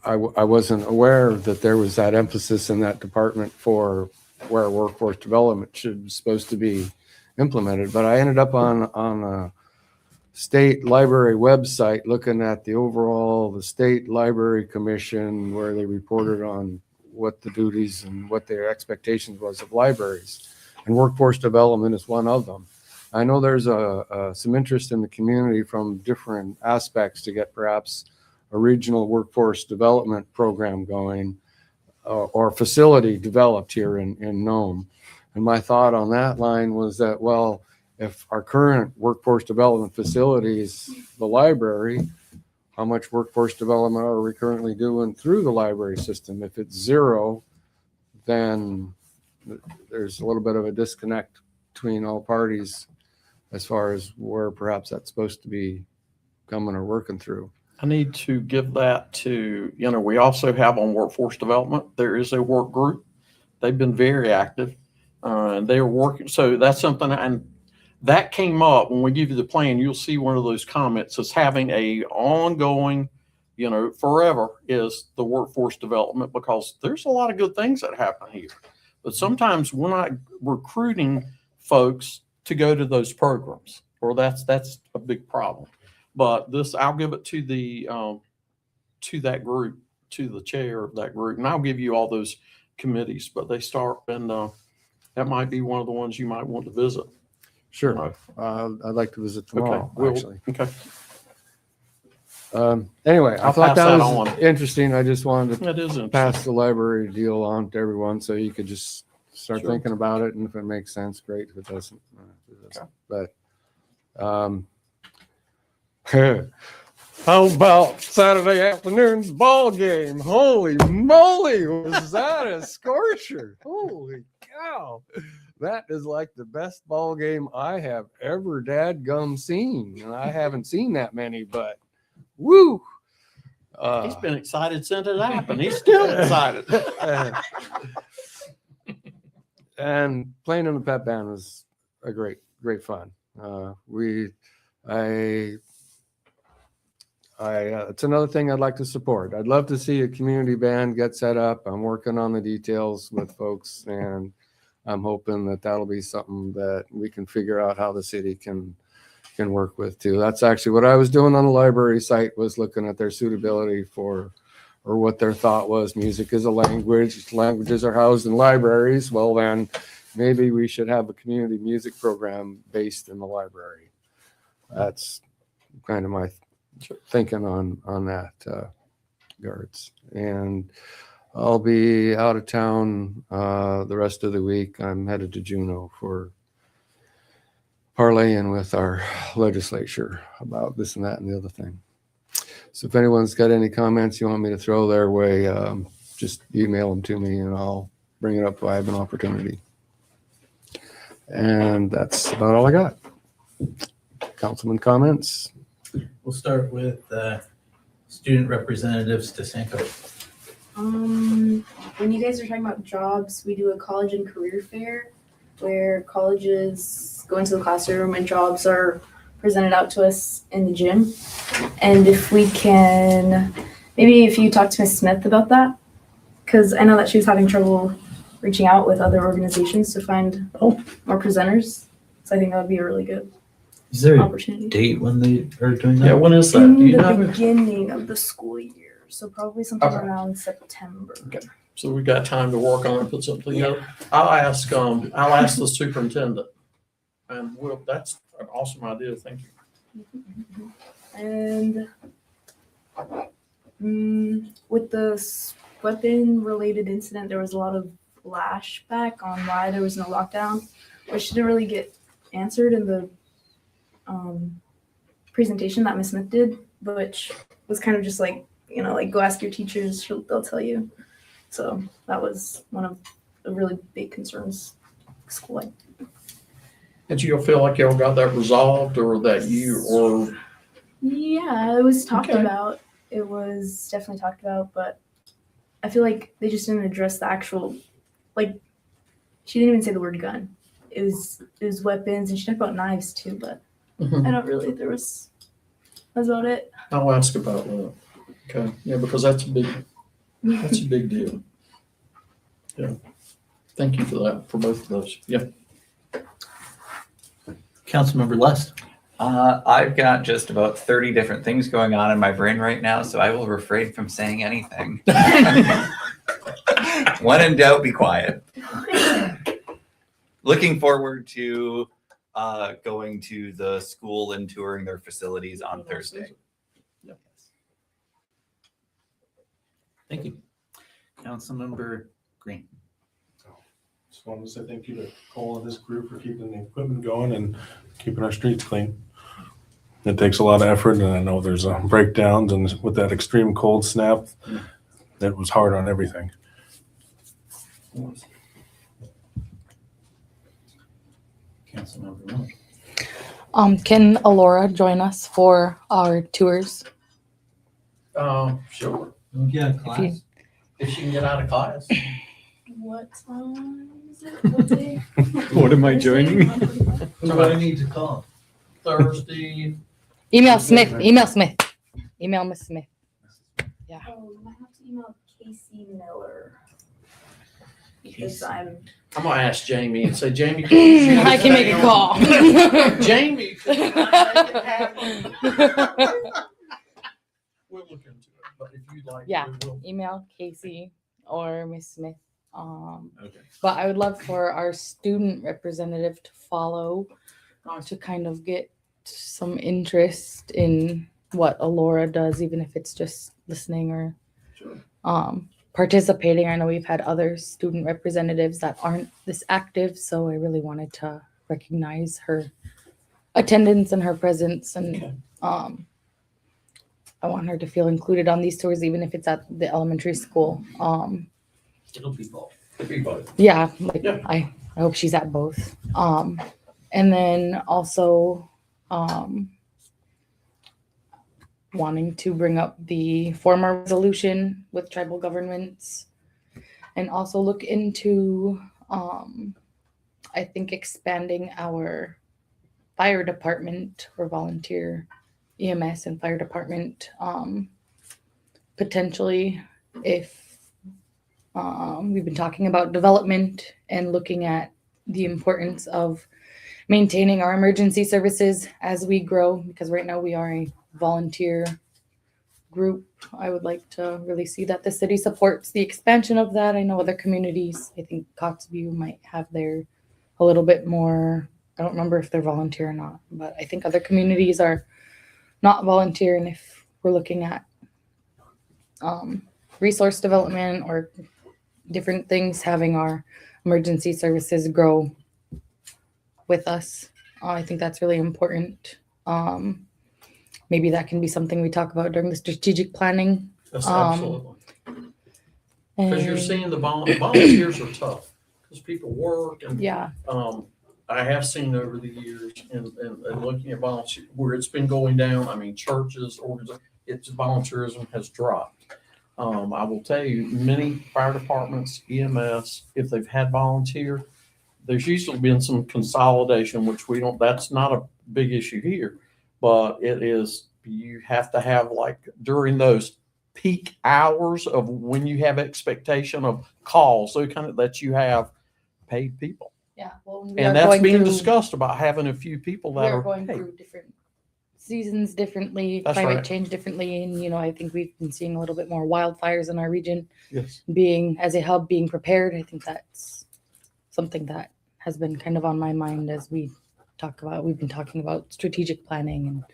wasn't aware that there was that emphasis in that department for where workforce development supposed to be implemented, but I ended up on a state library website looking at the state library commission, where they reported on what the duties and what their expectations was of libraries, and workforce development is one of them. I know there's some interest in the community from different aspects to get perhaps a regional workforce development program going, or facility developed here in Nome. And my thought on that line was that, well, if our current workforce development facility is the library, how much workforce development are we currently doing through the library system? If it's zero, then there's a little bit of a disconnect between all parties as far as where perhaps that's supposed to be coming or working through. I need to give that to, we also have on workforce development, there is a work group. They've been very active, and they're working. So that's something, and that came up when we give you the plan. You'll see one of those comments as having a ongoing, forever is the workforce development, because there's a lot of good things that happen here. But sometimes we're not recruiting folks to go to those programs, or that's a big problem. But this, I'll give it to to that group, to the chair of that group, and I'll give you all those committees. But they start, and that might be one of the ones you might want to visit. Sure. I'd like to visit tomorrow, actually. Okay. Anyway, I I'll thought pass that that was on. interesting. I just wanted to That is interesting. pass the library deal on to everyone so you could just start Sure. thinking about it. And if it makes sense, great. If it doesn't, it doesn't. But how about Saturday afternoon's ball game? Holy moly, was that a scorcher? Holy cow. That is like the best ball game I have ever dadgum seen. And I haven't seen that many, but woo. He's been excited since it happened. He's still excited. And playing in the pep band was a great fun. It's another thing I'd like to support. I'd love to see a community band get set up. I'm working on the details with folks, and I'm hoping that that'll be something that we can figure out how the city can work with too. That's actually what I was doing on the library site, was looking at their suitability or what their thought was. Music is a language. Languages are housed in libraries. Well, then maybe we should have a community music program based in the library. That's kind of my thinking on that, Guards. And I'll be out of town the rest of the week. I'm headed to Juneau for parlaying with our legislature about this and that and the other thing. So if anyone's got any comments you want me to throw their way, just email them to me and I'll bring it up if I have an opportunity. And that's about all I got. Councilman comments? We'll start with student representatives to Sanko. When you guys are talking about jobs, we do a college and career fair where colleges go into the classroom and jobs are presented out to us in the gym. And if we can, maybe if you talk to Ms. Smith about that, because I know that she was having trouble reaching out with other organizations to find more presenters. So I think that would be a really good Is there a opportunity. date when they are doing that? Yeah, when is that? In Do you the have it? beginning of the school year, so probably sometime Okay. around September. Okay. So we got time to work on it, put something together. I'll ask the superintendent. And that's an awesome idea. Thank you. And with the weapon-related incident, there was a lot of flashback on why there was no lockdown, which didn't really get answered in the presentation that Ms. Smith did, which was kind of just like, go ask your teachers, they'll tell you. So that was one of the really big concerns school-wide. And you feel like y'all got that resolved, or that Yeah, it was talked Okay. about. It was definitely talked about, but I feel like they just didn't address the actual, she didn't even say the word gun. It was weapons, and she talked about knives too, but I don't really, that's about it. I'll ask about that. Okay. Yeah, because that's a big deal. Yeah. Thank you for that, for both of those. Yeah. Councilmember Lust. I've got just about 30 different things going on in my brain right now, so I will refrain from saying anything. When in doubt, be quiet. Looking forward to going to the school and touring their facilities on Thursday. Yeah. Thank you. Councilmember Green. Just wanted to say thank you to Cole and his crew for keeping the equipment going and keeping our streets clean. It takes a lot of effort, and I know there's breakdowns, and with that extreme cold snap, that was hard on everything. Councilmember Miller. Can Alora join us for our tours? Sure. Yeah, If you- If she can get out of class. What time is it? What day? What am I joining? Who do I need to call? Thursday. Email Smith, email Smith, email Miss Smith. Oh, I have to email Casey Miller. Because I'm I'm gonna ask Jamie and say, Jamie. can you I can make a call. Jamie. could you make it happen? We'll look into it, but if you'd like. Yeah. we will. Email Casey or Miss Smith. Okay. But I would love for our student representative to follow to kind of get some interest in what Alora does, even if it's just listening or Sure. participating. I know we've had other student representatives that aren't this active, so I really wanted to recognize her attendance and her presence, and Okay. I want her to feel included on these tours, even if it's at the elementary school. It'll be both. It'll be both. Yeah, like Yeah. I hope she's at both. And then also wanting to bring up the former resolution with tribal governments, and also look into I think expanding our fire department or volunteer EMS and fire department potentially, if we've been talking about development and looking at the importance of maintaining our emergency services as we grow, because right now we are a volunteer group. I would like to really see that the city supports the expansion of that. I know other communities, I think Coxview might have their a little bit more, I don't remember if they're volunteer or not, but I think other communities are not volunteer. And if we're looking at resource development or different things, having our emergency services grow with us, I think that's really important. Maybe that can be something we talk about during the strategic planning. That's absolutely. Because you're seeing the volunteers are tough because people work and Yeah, I have seen over the years and looking at volunteer where it's been going down. I mean, churches, organizations, it's volunteerism has dropped. I will tell you, many fire departments, EMS, if they've had volunteer, there's usually been some consolidation, which we don't, that's not a big issue here, but it is, you have to have like during those peak hours of when you have expectation of calls, so kind of that you have paid people. yeah. Well, we And are that's going being through- discussed about having a few people we that are are going paid. through different seasons differently, That's climate right. change differently, and I think we've been seeing a little bit more wildfires in our region. Yes. Being as a hub, being prepared, I think that's something that has been kind of on my mind as we talk about. We've been talking about strategic planning and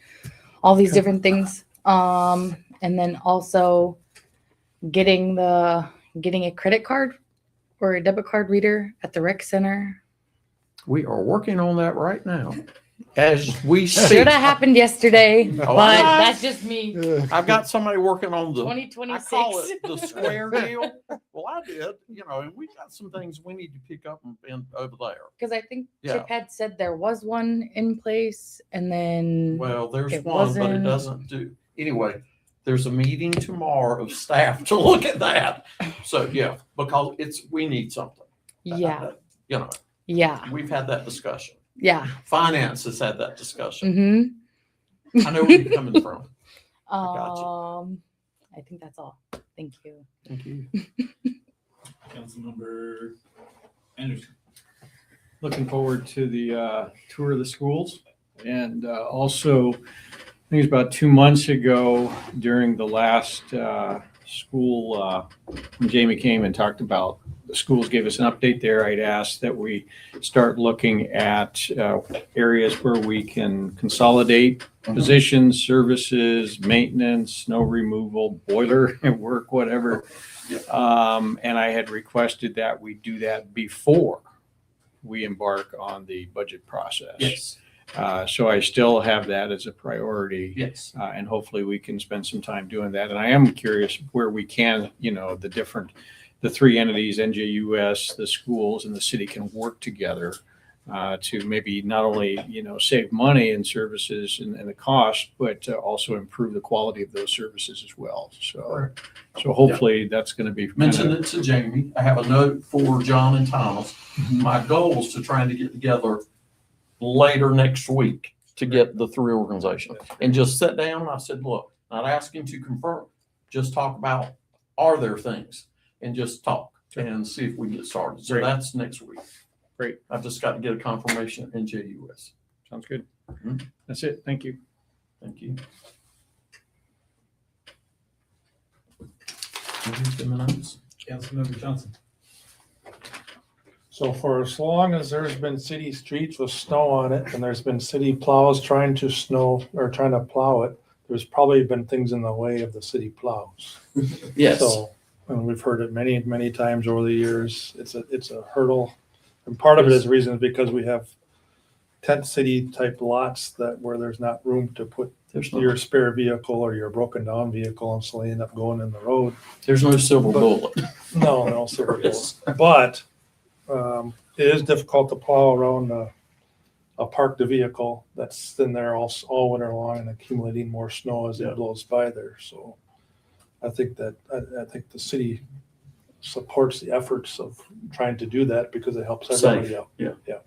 all these different things, and then also getting a credit card or a debit card reader at the rec center. We are working on that right now as we speak. Should have happened yesterday, Oh, but I know. that's just me. I've got somebody working on the, I 2026. call it the square deal. Well, I did, and we got some things we need to pick up and over there. Because I think Yeah. Chip had said there was one in place, and then Well, there's It one, but it wasn't- doesn't do, anyway, there's a meeting tomorrow of staff to look at that. So, yeah, because we need something. yeah, yeah, We've had that discussion. yeah. Finance has had that discussion. Mm-hmm. I know where you're coming from. got I think that's all. Thank you. Thank you. Councilmember Anderson. Looking forward to the tour of the schools. And also, I think it's about 2 months ago during the last school, when Jamie came and talked about the schools, gave us an update there. I'd asked that we start looking at areas where we can consolidate positions, services, maintenance, snow removal, boiler work, whatever. And I had requested that we do that before we embark on the budget process. Yes, So I still have that as a priority. yes. And hopefully we can spend some time doing that. And I am curious where we can, the three entities, NJUS, the schools, and the city can work together to maybe not only, save money in services and the cost, but also improve the quality of those services as well. So hopefully that's going to be. Mentioned it to Jamie. I have a note for John and Thomas. My goal is to try to get together later next week to get the three organizations and just sit down. I said, look, not asking to confirm, just talk about, are there things, and just talk and see if we get started. So Great. that's next week. Great. I've just got to get a confirmation in JUS. Sounds good. Mhm. That's it. Thank you. Thank you. Councilmember Johnson. So for as long as there's been city streets with snow on it and there's been city plows trying to plow it, there's probably been things in the way of the city plows. Yes. So, and we've heard it many, many times over the years. It's a hurdle. And part of it is the reason is because we have tent city type lots where there's not room to put your spare vehicle or your broken down vehicle, and so they end up going in the road. There's no silver bullet. No silver bullet. But it is difficult to plow around a parked vehicle that's in there all winter long and accumulating more snow as it blows by there. So I think that I think the city supports the efforts of trying to do that because it helps everybody out. Yeah.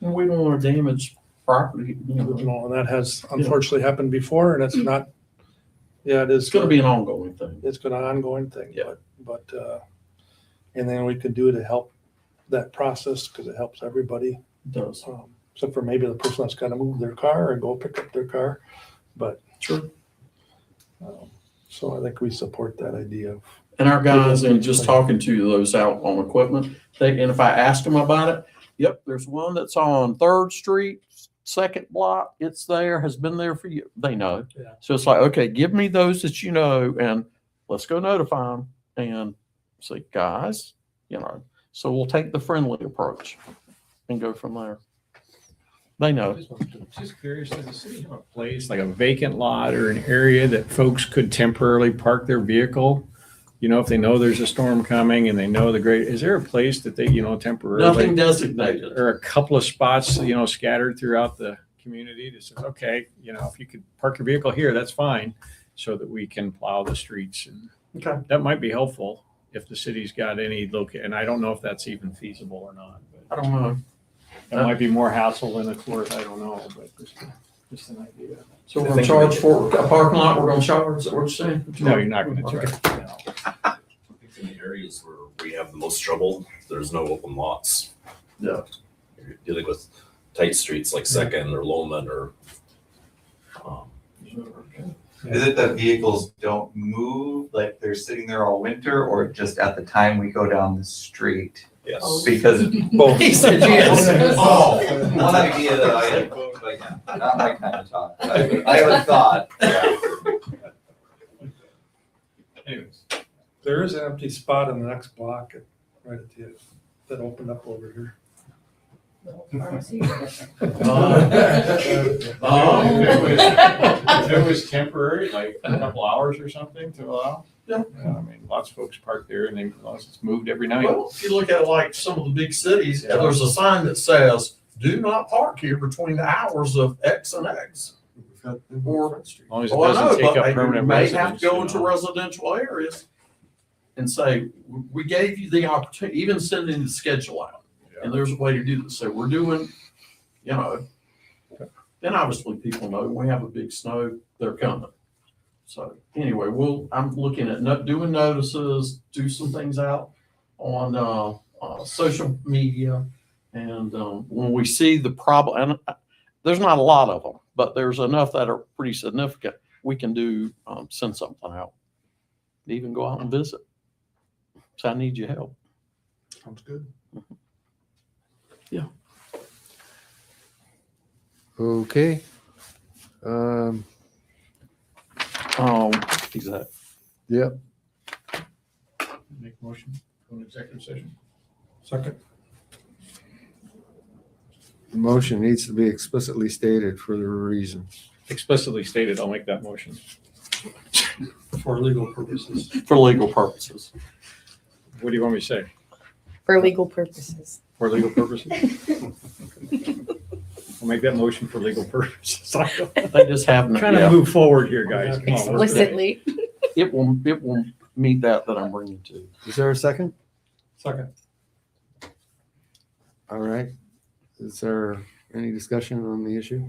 And we don't want to damage property. And that has unfortunately happened before, and it's not. Yeah, it is. It's going to be an ongoing thing. It's going to be an ongoing thing. Yeah. But and then we can do it to help that process because it helps everybody. It does. Except for maybe the person that's got to move their car and go pick up their car. But Sure. So I think we support that idea of. And our guys, and just talking to those out on equipment, and if I ask them about it, yep, there's one that's on 3rd Street, 2nd block. It's there, has been there for you. They know. Yeah. So it's like, okay, give me those that you know, and let's go notify them and say, guys, so we'll take the friendly approach and go from there. They know. Just curious, does the city have a place, like a vacant lot or an area that folks could temporarily park their vehicle? If they know there's a storm coming and they know is there a place that they, temporarily? Nothing designated. Or a couple of spots, scattered throughout the community to say, okay, if you could park your vehicle here, that's fine, so that we can plow the streets. And Okay. that might be helpful if the city's got any and I don't know if that's even feasible or not, but I don't know. that might be more hassle than it's worth. I don't know, but just an idea. So we're going to charge for a parking lot, we're going to charge, is that what you're saying? No, you're not going to charge. Okay. No. I think in the areas where we have the most trouble, there's no open lots. Yeah. You're dealing with tight streets like Second or Lowman or. Is it that vehicles don't move, like they're sitting there all winter, or just at the time we go down the street? Yes. Because Both. he said yes. Oh, one idea that I had, but not my kind of talk. I have a thought. Anyways. There is an empty spot in the next block right at the end that opened up over here. If it was temporary, like a couple hours or something to allow. Yeah. I mean, lots of folks park there and it's moved every night. Well, if you look at like some of the big cities, there's a sign that says, do not park here between the hours of X and X. Or, As long as it oh, I know, doesn't take but up you permanent may residence. have to go into residential areas and say, we gave you the opportunity, even sending the schedule out. And there's a way to do this. So we're doing, then obviously people know when we have a big snow, they're coming. So anyway, I'm looking at doing notices, do some things out on social media. And when we see the problem, and there's not a lot of them, but there's enough that are pretty significant, we can do, send something out. Even go out and visit. So I need your help. Sounds good. Yeah. Okay. Exactly. Yep. Make a motion, go into executive session. Second. The motion needs to be explicitly stated for the reason. Explicitly stated, I'll make that motion. For legal purposes. For legal purposes. What do you want me to say? For legal purposes. For legal purposes? I'll make that motion for legal purposes. They just haven't, Trying to yeah, move forward here, guys. Come on, let's go. Explicitly. it will meet that I'm bringing to. Is there a second? Second. All right. Is there any discussion on the issue?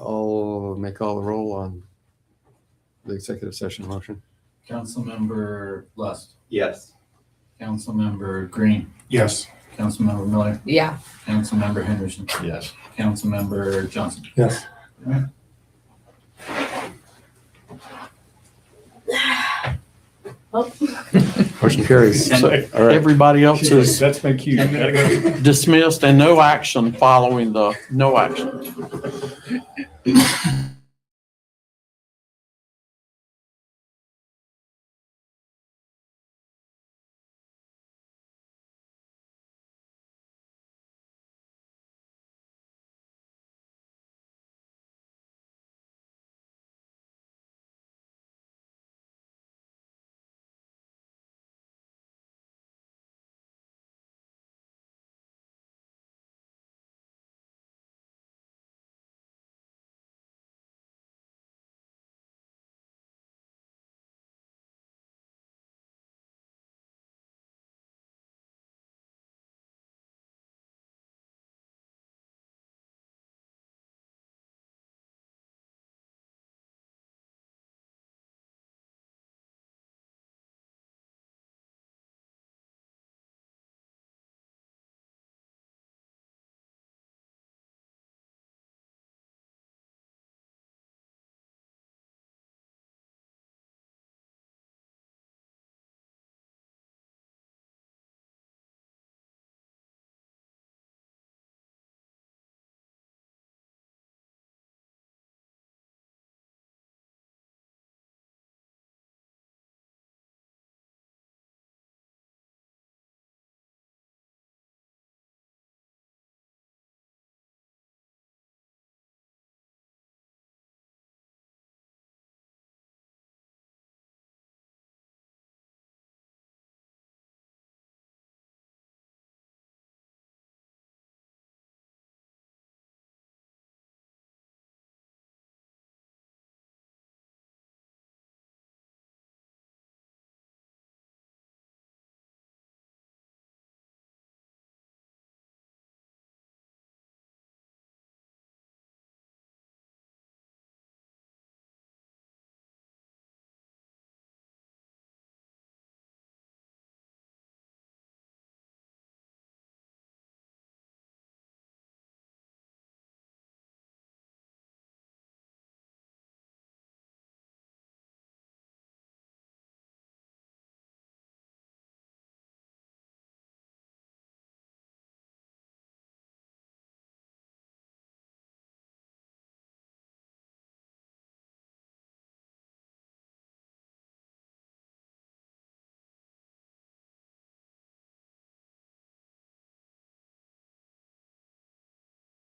I'll make all the roll on the executive session motion. Councilmember Lust, Yes. Councilmember Green, Yes. Councilmember Miller, Yeah. Councilmember Henderson, Yes. Councilmember Johnson. Yes. Motion carries. So All right. everybody else is That's my cue. Gotta go. dismissed and no action following the no action.